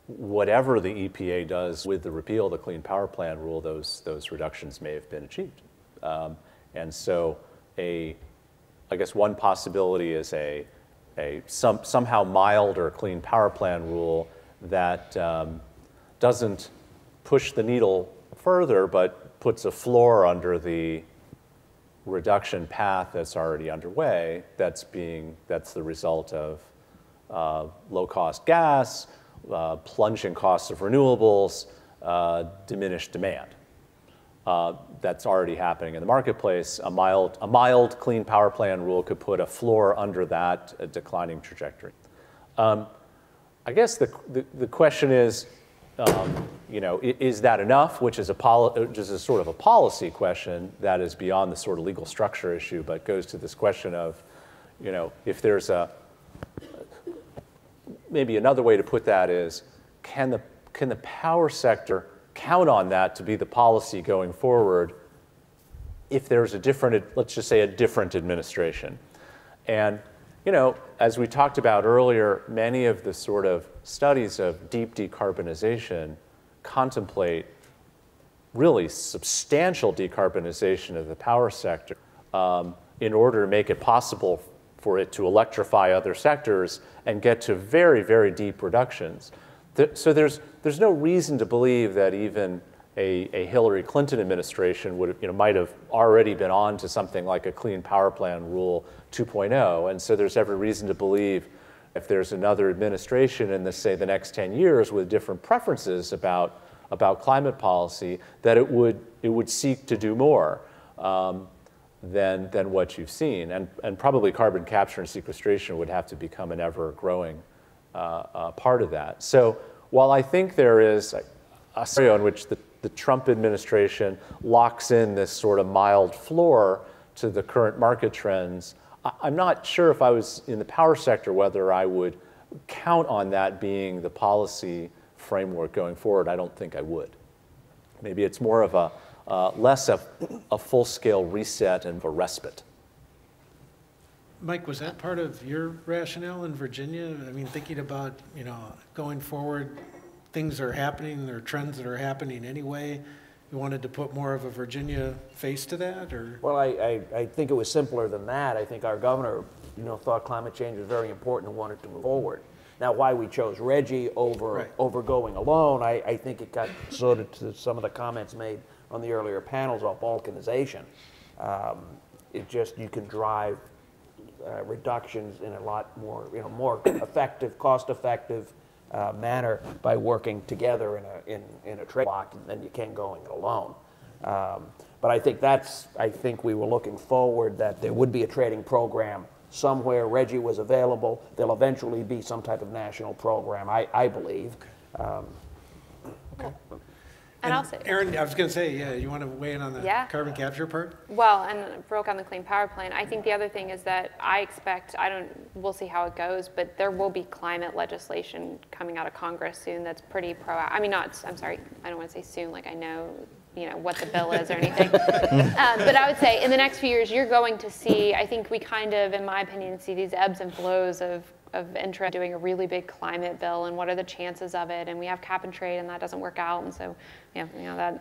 whatever the EPA does with the repeal of the Clean Power Plan rule, those reductions may have been achieved. And so I guess one possibility is somehow milder Clean Power Plan rule that doesn't push the needle further, but puts a floor under the reduction path that's already underway. That's the result of low-cost gas, plunging costs of renewables, diminished demand. That's already happening in the marketplace. A mild Clean Power Plan rule could put a floor under that declining trajectory. I guess the question is, is that enough? Which is a sort of a policy question that is beyond the sort of legal structure issue, but goes to this question of, if there's maybe another way to put that is, can the power sector count on that to be the policy going forward if there's let's just say a different administration? And You know, as we talked about earlier, many of the sort of studies of deep decarbonization contemplate really substantial decarbonization of the power sector in order to make it possible for it to electrify other sectors and get to very, very deep reductions. So there's no reason to believe that even a Hillary Clinton administration would, might have already been on to something like a Clean Power Plan Rule 2.0. And so there's every reason to believe if there's another administration in, say, the next 10 years with different preferences about climate policy, that it would seek to do more than what you've seen. And probably carbon capture and sequestration would have to become an ever-growing part of that. So while I think there is a scenario in which the Trump administration locks in this sort of mild floor to the current market trends, I'm not sure if I was in the power sector whether I would count on that being the policy framework going forward. I don't think I would. Maybe it's more of a less of a full-scale reset and a respite. Mike, was that part of your rationale in Virginia? I mean, thinking about, going forward, things are happening, there are trends that are happening anyway. You wanted to put more of a Virginia face to that, or? Well, I think it was simpler than that. I think our governor, thought climate change was very important and wanted to move forward. Now, why we chose Reggie over going alone, I think it got sort of to some of the comments made on the earlier panels about balkanization. You can drive reductions in a lot more, more effective, cost-effective manner by working together in a trade block than you can going it alone. But I think we were looking forward that there would be a trading program somewhere. Reggie was available. There'll eventually be some type of national program, I believe. Okay. And I'll say, Erin, I was going to say, you want to weigh in on the carbon capture part? Well, and broke on the Clean Power Plan. I think the other thing is that we'll see how it goes, but there will be climate legislation coming out of Congress soon that's pretty I don't want to say soon, like I know, what the bill is or anything. But I would say in the next few years, you're going to see, I think we kind of, in my opinion, see these ebbs and flows of interest doing a really big climate bill and what are the chances of it, and we have cap and trade and that doesn't work out, and so that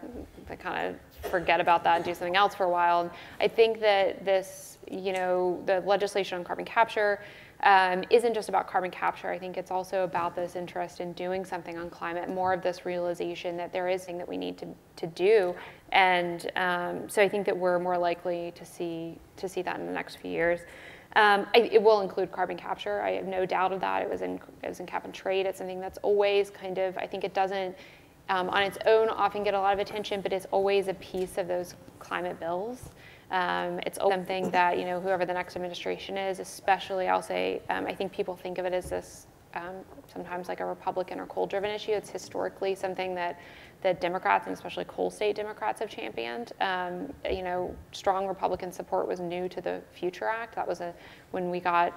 kind of forget about that and do something else for a while. And I think that this, the legislation on carbon capture isn't just about carbon capture. I think it's also about this interest in doing something on climate, more of this realization that there is something that we need to do, and so I think that we're more likely to see that in the next few years. It will include carbon capture. I have no doubt of that. It was in cap and trade. It's something that's always kind of, I think it doesn't on its own often get a lot of attention, but it's always a piece of those climate bills. It's something that, whoever the next administration is, especially I'll say, I think people think of it as this sometimes like a Republican or coal-driven issue. It's historically something that Democrats, and especially coal state Democrats, have championed. Strong Republican support was new to the Future Act. That was when we got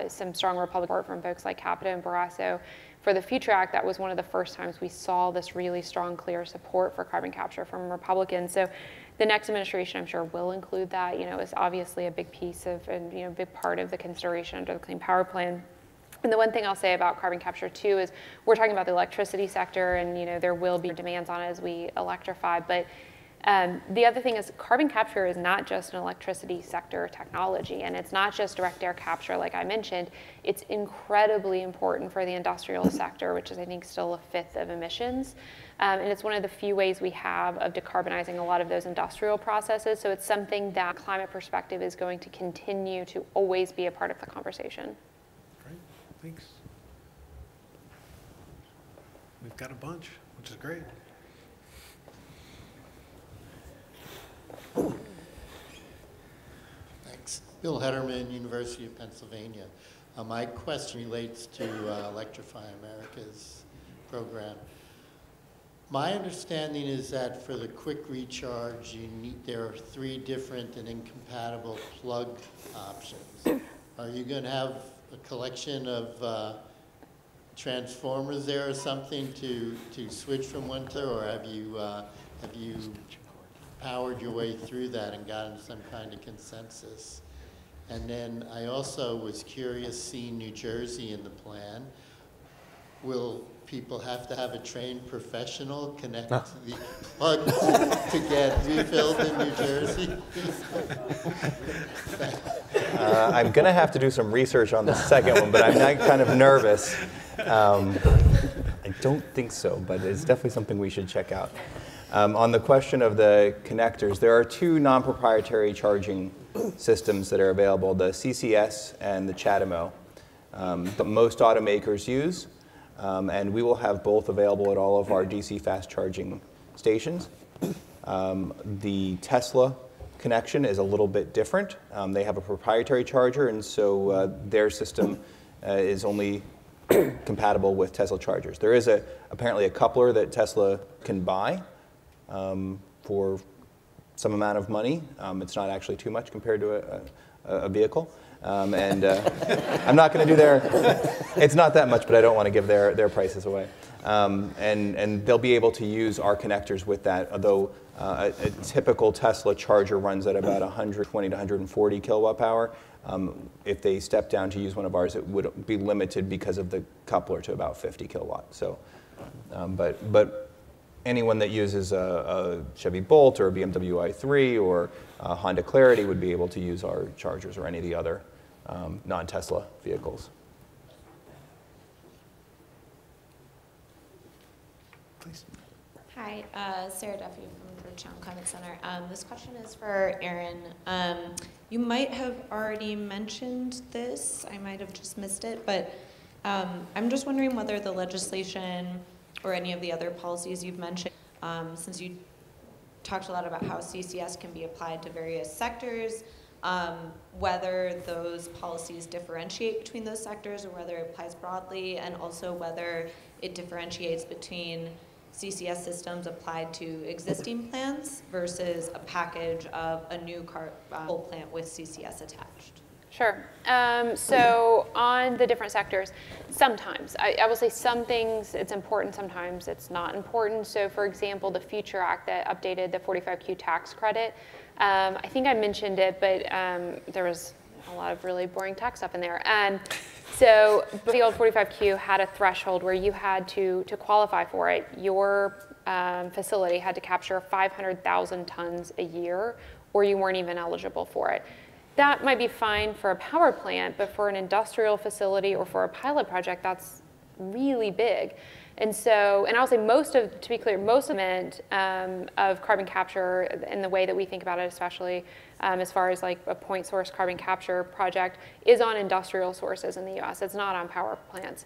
some strong Republican support from folks like Capito and Barrasso. For the Future Act, that was one of the first times we saw this really strong, clear support for carbon capture from Republicans. So the next administration, I'm sure, will include that. It's obviously a big piece of, and a big part of the consideration under the Clean Power Plan. And the one thing I'll say about carbon capture too is we're talking about the electricity sector, and there will be demands on it as we electrify. But the other thing is carbon capture is not just an electricity sector technology, and it's not just direct air capture like I mentioned. It's incredibly important for the industrial sector, which is I think still a fifth of emissions. And it's one of the few ways we have of decarbonizing a lot of those industrial processes. So it's something that climate perspective is going to continue to always be a part of the conversation. Great, thanks. We've got a bunch, which is great. Thanks. Bill Hederman, University of Pennsylvania. My question relates to Electrify America's program. My understanding is that for the quick recharge, there are 3 different and incompatible plug options. Are you going to have a collection of transformers there or something to switch from one to, or have you powered your way through that and gotten some kind of consensus? And then I also was curious, seeing New Jersey in the plan, will people have to have a trained professional connect the plugs to get refilled in New Jersey? I'm going to have to do some research on the second one, but I'm not kind of nervous. I don't think so, but it's definitely something we should check out. On the question of the connectors, there are two non-proprietary charging systems that are available, the CCS and the CHAdeMO, that most automakers use. And we will have both available at all of our DC fast charging stations. The Tesla connection is a little bit different. They have a proprietary charger, and so their system is only compatible with Tesla chargers. There is apparently a coupler that Tesla can buy for some amount of money. It's not actually too much compared to a vehicle. I'm not going to do it's not that much, but I don't want to give their prices away. And they'll be able to use our connectors with that, although a typical Tesla charger runs at about 120 to 140 kilowatt power. If they step down to use one of ours, it would be limited because of the coupler to about 50 kilowatt. So, but anyone that uses a Chevy Bolt or a BMW i3 or a Honda Clarity would be able to use our chargers or any of the other non-Tesla vehicles. Please. Hi, Sarah Duffy from the Georgetown Climate Center. This question is for Erin. You might have already mentioned this. I might have just missed it, but I'm just wondering whether the legislation or any of the other policies you've mentioned, since you talked a lot about how CCS can be applied to various sectors, whether those policies differentiate between those sectors or whether it applies broadly, and also whether it differentiates between CCS systems applied to existing plants versus a package of a new coal plant with CCS attached. Sure. So on the different sectors, sometimes, I will say some things it's important, sometimes it's not important. So for example, the Future Act that updated the 45Q tax credit, I think I mentioned it, but there was a lot of really boring tax stuff in there. So the old 45Q had a threshold where you had to qualify for it. Your facility had to capture 500,000 tons a year, or you weren't even eligible for it. That might be fine for a power plant, but for an industrial facility or for a pilot project, that's really big. And so, and I'll say to be clear, most of carbon capture in the way that we think about it, especially as far as like a point source carbon capture project, is on industrial sources in the US. It's not on power plants.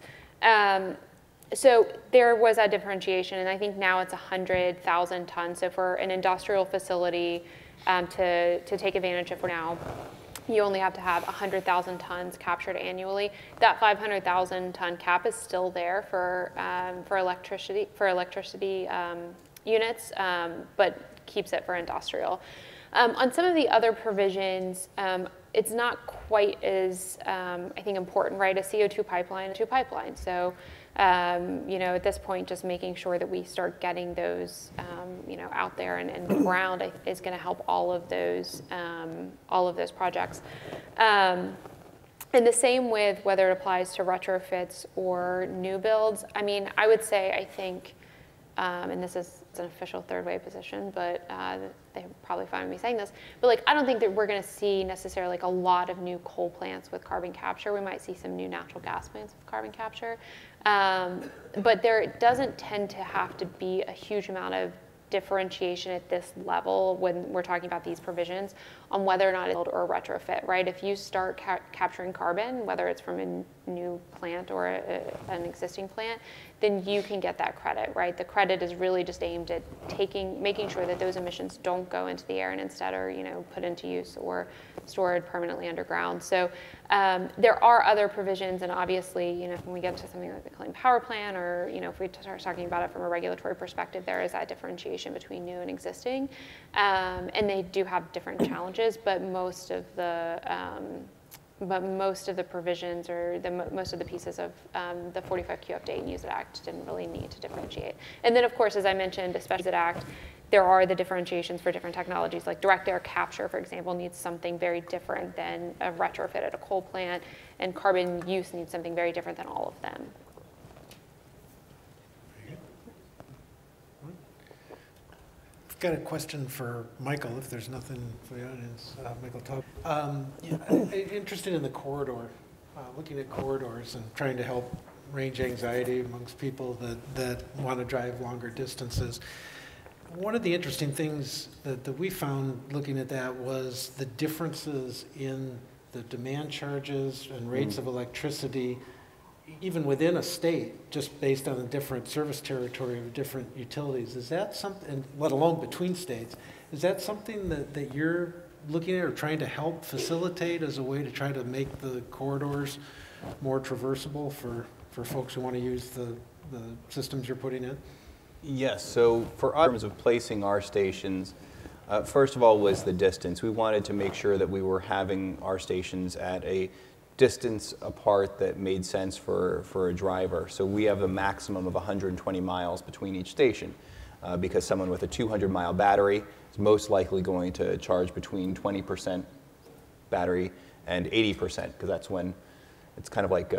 So there was that differentiation, and I think now it's 100,000 tons. So for an industrial facility to take advantage of for now, you only have to have 100,000 tons captured annually. That 500,000 ton cap is still there for electricity units, but keeps it for industrial. On some of the other provisions, it's not quite as I think important, right? A CO2 pipeline. So at this point, just making sure that we start getting those out there and the ground is going to help all of those projects. And the same with whether it applies to retrofits or new builds. I mean, I would say, I think, and it's an official third way position, but they probably find me saying this, but like, I don't think that we're going to see necessarily like a lot of new coal plants with carbon capture. We might see some new natural gas plants with carbon capture. But there doesn't tend to have to be a huge amount of differentiation at this level when we're talking about these provisions on whether or not it's build or a retrofit, right? If you start capturing carbon, whether it's from a new plant or an existing plant, then you can get that credit, right? The credit is really just aimed at making sure that those emissions don't go into the air and instead are, put into use or stored permanently underground. So there are other provisions, and obviously, when we get to something like the Clean Power Plan, or if we start talking about it from a regulatory perspective, there is that differentiation between new and existing, and they do have different challenges. But most of the but most of the provisions or most of the pieces of the 45Q update and Use It Act didn't really need to differentiate. And then, of course, as I mentioned, especially Use It Act, there are the differentiations for different technologies, like direct air capture, for example, needs something very different than a retrofit at a coal plant, and carbon use needs something very different than all of them. I've got a question for Michael, if there's nothing for the audience. Michael Tubman. Interested in the corridor, looking at corridors and trying to help range anxiety amongst people that want to drive longer distances. One of the interesting things that we found looking at that was the differences in the demand charges and rates of electricity, even within a state, just based on the different service territory of different utilities. Is that something, let alone between states, is that something that you're looking at or trying to help facilitate as a way to try to make the corridors more traversable for folks who want to use the systems you're putting in? Yes, so for us, in terms of placing our stations, first of all was the distance. We wanted to make sure that we were having our stations at a distance apart that made sense for a driver. So we have a maximum of 120 miles between each station because someone with a 200-mile battery is most likely going to charge between 20% battery and 80%, because that's when it's kind of like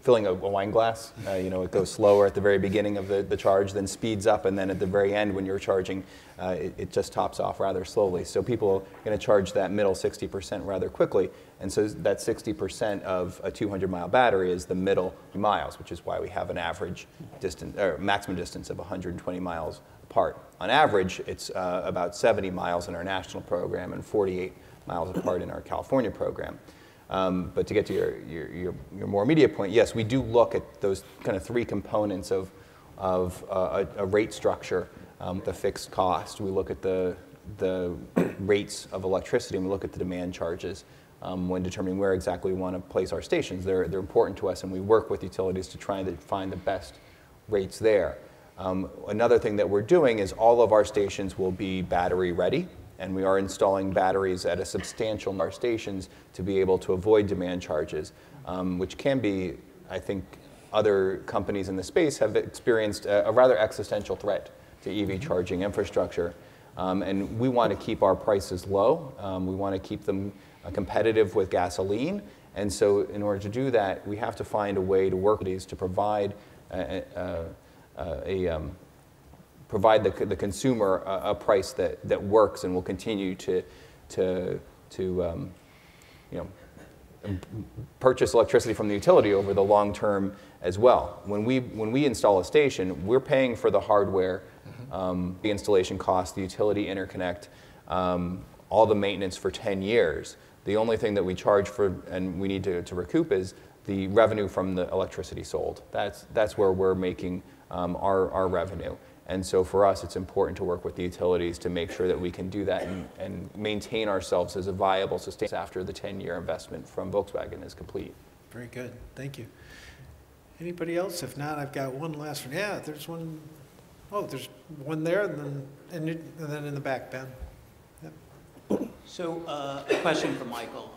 filling a wine glass. It goes slower at the very beginning of the charge, then speeds up, and then at the very end when you're charging, it just tops off rather slowly. So people are going to charge that middle 60% rather quickly, and so that 60% of a 200-mile battery is the middle miles, which is why we have an average distance, or maximum distance of 120 miles apart. On average, it's about 70 miles in our national program and 48 miles apart in our California program. But to get to your more immediate point, yes, we do look at those kind of three components of a rate structure, the fixed cost. We look at the rates of electricity, and we look at the demand charges when determining where exactly we want to place our stations. They're important to us, and we work with utilities to try to find the best rates there. Another thing that we're doing is all of our stations will be battery ready. And we are installing batteries at a substantial number of stations to be able to avoid demand charges, which can be, I think, other companies in the space have experienced a rather existential threat to EV charging infrastructure. And we want to keep our prices low. We want to keep them competitive with gasoline. And so in order to do that, we have to find a way to work with these to provide provide the consumer a price that works and will continue to purchase electricity from the utility over the long term as well. When we install a station, we're paying for the hardware, the installation cost, the utility interconnect, all the maintenance for 10 years. The only thing that we charge for and we need to recoup is the revenue from the electricity sold. That's where we're making our revenue. And so for us, it's important to work with the utilities to make sure that we can do that and maintain ourselves as a viable sustainable after the 10-year investment from Volkswagen is complete. Very good. Thank you. Anybody else? If not, I've got one last one. Yeah, there's one. Oh, there's one there, and then in the back, Ben. Yep. So a question for Michael.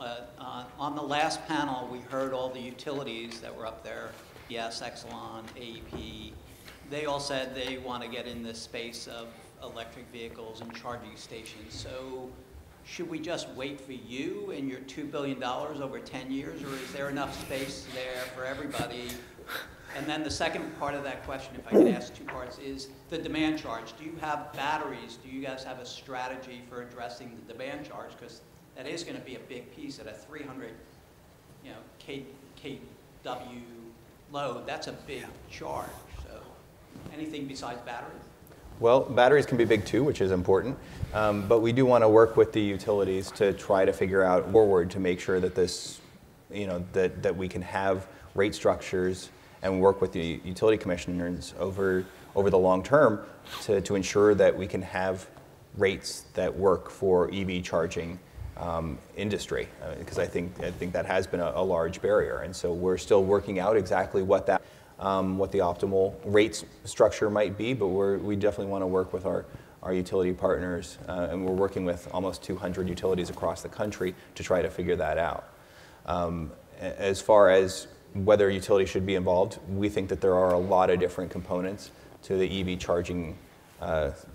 On the last panel, we heard all the utilities that were up there, yes, Exelon, AEP. They all said they want to get in the space of electric vehicles and charging stations. So should we just wait for you and your $2 billion over 10 years, or is there enough space there for everybody? And then the second part of that question, if I could ask two parts, is the demand charge. Do you have batteries? Do you guys have a strategy for addressing the demand charge? Because that is going to be a big piece at a 300 kW load. That's a big charge. Anything besides batteries? Well, batteries can be big too, which is important. But we do want to work with the utilities to try to figure out forward to make sure that this, that we can have rate structures and work with the utility commissioners over the long term to ensure that we can have rates that work for EV charging industry, because I think that has been a large barrier, and so we're still working out exactly what the optimal rates structure might be, but we definitely want to work with our utility partners, and we're working with almost 200 utilities across the country to try to figure that out. As far as whether utility should be involved, we think that there are a lot of different components to the EV charging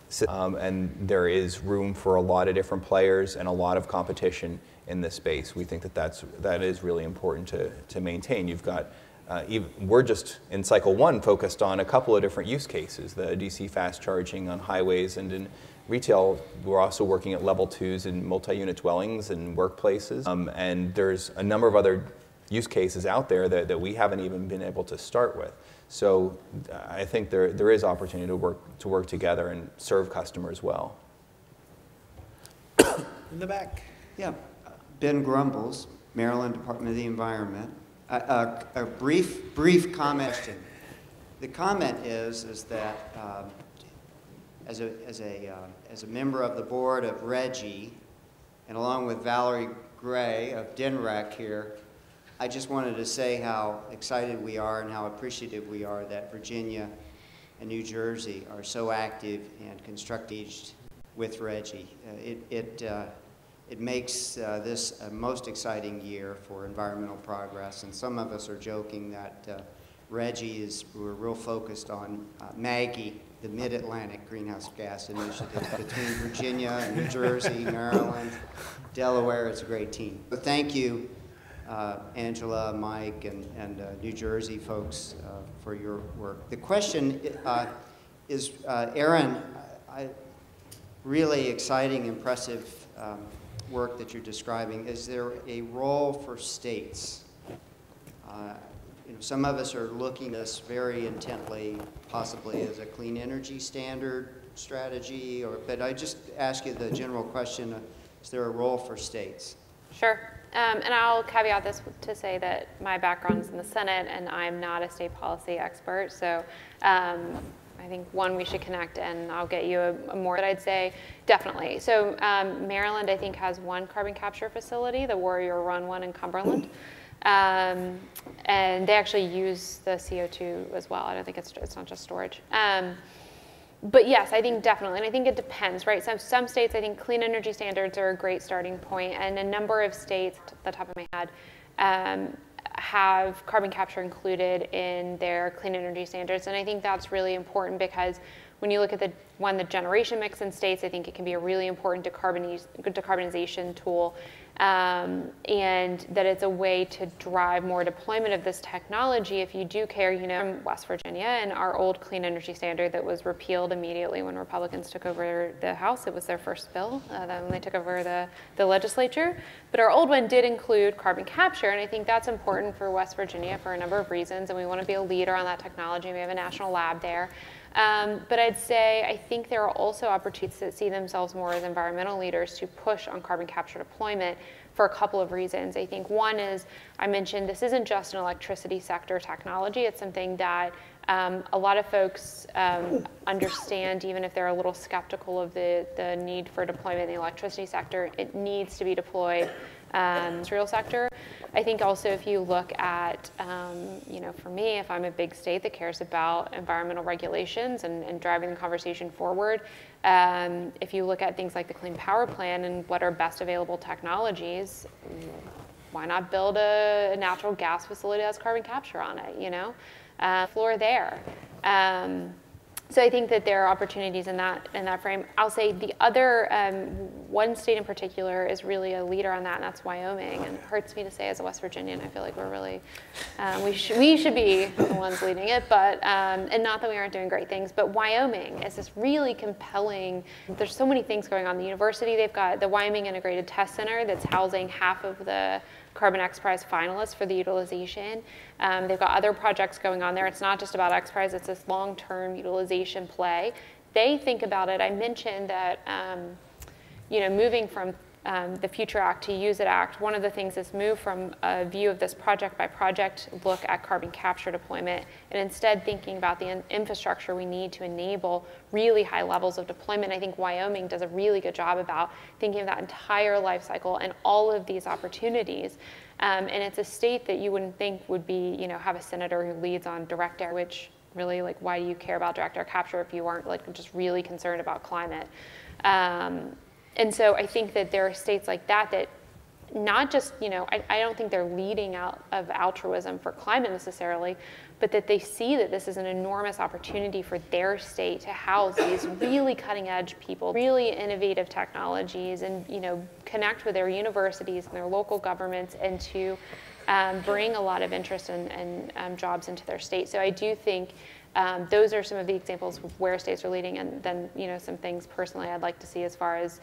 system, and there is room for a lot of different players and a lot of competition in this space. We think that that is really important to maintain. You've got, we're just in cycle 1 focused on a couple of different use cases, the DC fast charging on highways and in retail. We're also working at level 2s in multi-unit dwellings and workplaces. And there's a number of other use cases out there that we haven't even been able to start with. So I think there is opportunity to work together and serve customers well. In the back. Yeah, Ben Grumbles, Maryland Department of the Environment. A brief comment. The comment is that as a member of the board of RGGI, and along with Valerie Gray of DNREC here, I just wanted to say how excited we are and how appreciative we are that Virginia and New Jersey are so active and constructive with RGGI. It makes this a most exciting year for environmental progress, and some of us are joking that we're real focused on MAGGI, the Mid-Atlantic Greenhouse Gas Initiative, between Virginia and New Jersey, Maryland, Delaware. It's a great team. So thank you, Angela, Mike, and New Jersey folks for your work. The question is, Erin, really exciting, impressive work that you're describing. Is there a role for states? Some of us are looking at this very intently, possibly as a clean energy standard strategy, but I just ask you the general question, is there a role for states? Sure. And I'll caveat this to say that my background's in the Senate and I'm not a state policy expert. So I think, one, we should connect and I'll get you a more, but I'd say definitely. So Maryland, I think, has one carbon capture facility, the Warrior Run one in Cumberland. And they actually use the CO2 as well. I don't think it's not just storage. But yes, I think definitely, and I think it depends, right? Some states, I think clean energy standards are a great starting point, and a number of states, off the top of my head, have carbon capture included in their clean energy standards, and I think that's really important because when you look at the generation mix in states, I think it can be a really important decarbonization tool, and that it's a way to drive more deployment of this technology if you do care, from West Virginia and our old clean energy standard that was repealed immediately when Republicans took over the House. It was their first bill when they took over the legislature. But our old one did include carbon capture, and I think that's important for West Virginia for a number of reasons, and we want to be a leader on that technology. We have a national lab there. But I'd say I think there are also opportunities that see themselves more as environmental leaders to push on carbon capture deployment for a couple of reasons. I think one is, I mentioned, this isn't just an electricity sector technology. It's something that a lot of folks understand, even if they're a little skeptical of the need for deployment in the electricity sector. It needs to be deployed in the industrial sector. I think also if you look at, for me, if I'm a big state that cares about environmental regulations and driving the conversation forward, if you look at things like the Clean Power Plan and what are best available technologies, why not build a natural gas facility that has carbon capture on it, floor there. So I think that there are opportunities in that frame. I'll say the other, one state in particular is really a leader on that, and that's Wyoming. And it hurts me to say as a West Virginian, I feel like we're really, we should be the ones leading it, but, and not that we aren't doing great things, but Wyoming is this really compelling, there's so many things going on. The university, they've got the Wyoming Integrated Test Center that's housing half of the Carbon X Prize finalists for the utilization. They've got other projects going on there. It's not just about X Prize, it's this long-term utilization play. They think about it. I mentioned that, moving from the Future Act to Use It Act, one of the things is move from a view of this project by project look at carbon capture deployment, and instead thinking about the infrastructure we need to enable really high levels of deployment. I think Wyoming does a really good job about thinking of that entire life cycle and all of these opportunities. And it's a state that you wouldn't think would be, have a senator who leads on direct air, which really, why do you care about direct air capture if you aren't just really concerned about climate? And so I think that there are states like that not just, I don't think they're leading out of altruism for climate necessarily, but that they see that this is an enormous opportunity for their state to house these really cutting edge people, really innovative technologies, and connect with their universities and their local governments, and to bring a lot of interest and jobs into their state. So I do think those are some of the examples of where states are leading, and then some things personally I'd like to see as far as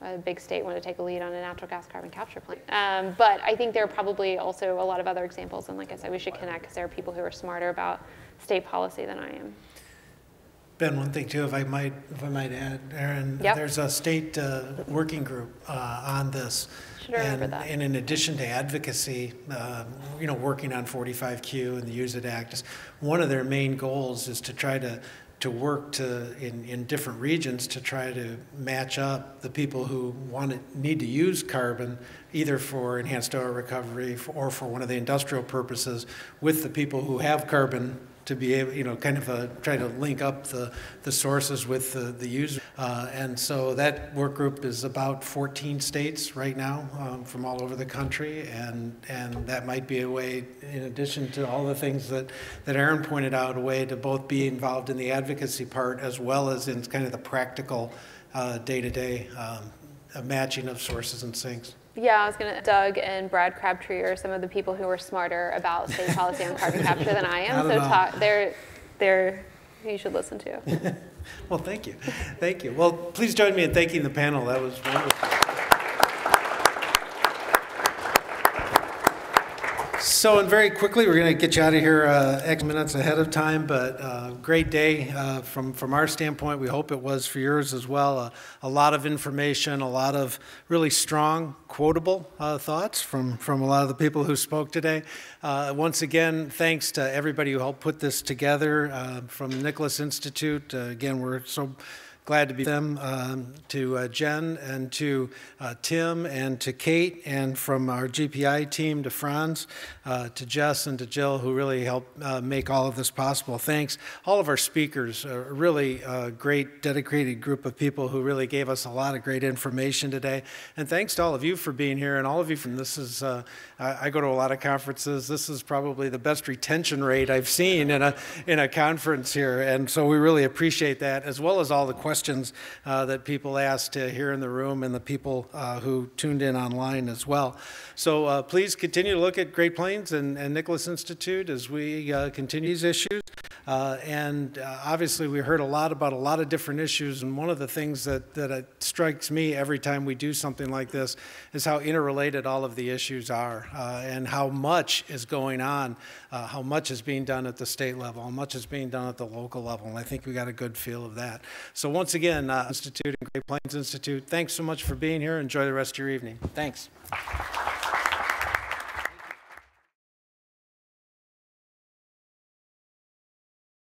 a big state want to take a lead on a natural gas carbon capture plant. But I think there are probably also a lot of other examples, and like I said, we should connect because there are people who are smarter about state policy than I am. Ben, one thing too, if I might add, Erin, Yep. there's a state working group on this. Should remember that. And in addition to advocacy, working on 45Q and the Use It Act, one of their main goals is to try to work in different regions to try to match up the people who need to use carbon, either for enhanced oil recovery or for one of the industrial purposes, with the people who have carbon, to be able, try to link up the sources with the user. And so that work group is about 14 states right now from all over the country. And that might be a way, in addition to all the things that Erin pointed out, a way to both be involved in the advocacy part as well as in kind of the practical day-to-day matching of sources and sinks. Yeah, I was going to. Doug and Brad Crabtree are some of the people who are smarter about state policy on carbon capture than I am. So they're who you should listen to. Well, thank you. Thank you. Well, please join me in thanking the panel. That was wonderful. So, and very quickly, we're going to get you out of here X minutes ahead of time, but great day from our standpoint. We hope it was for yours as well. A lot of information, a lot of really strong, quotable thoughts from a lot of the people who spoke today. Once again, thanks to everybody who helped put this together from the Nicholas Institute. Again, we're so glad to be them, to Jen and to Tim and to Kate, and from our GPI team to Franz, to Jess and to Jill, who really helped make all of this possible. Thanks. All of our speakers, a really great, dedicated group of people who really gave us a lot of great information today. And thanks to all of you for being here, and all of you from this is, I go to a lot of conferences. This is probably the best retention rate I've seen in a conference here. And so we really appreciate that, as well as all the questions that people asked here in the room, and the people who tuned in online as well. So please continue to look at Great Plains and Nicholas Institute as we continue these issues. And obviously we heard a lot about a lot of different issues, and one of the things that strikes me every time we do something like this is how interrelated all of the issues are, and how much is going on, how much is being done at the state level, how much is being done at the local level, and I think we got a good feel of that. So once again, Institute and Great Plains Institute, thanks so much for being here. Enjoy the rest of your evening. Thanks.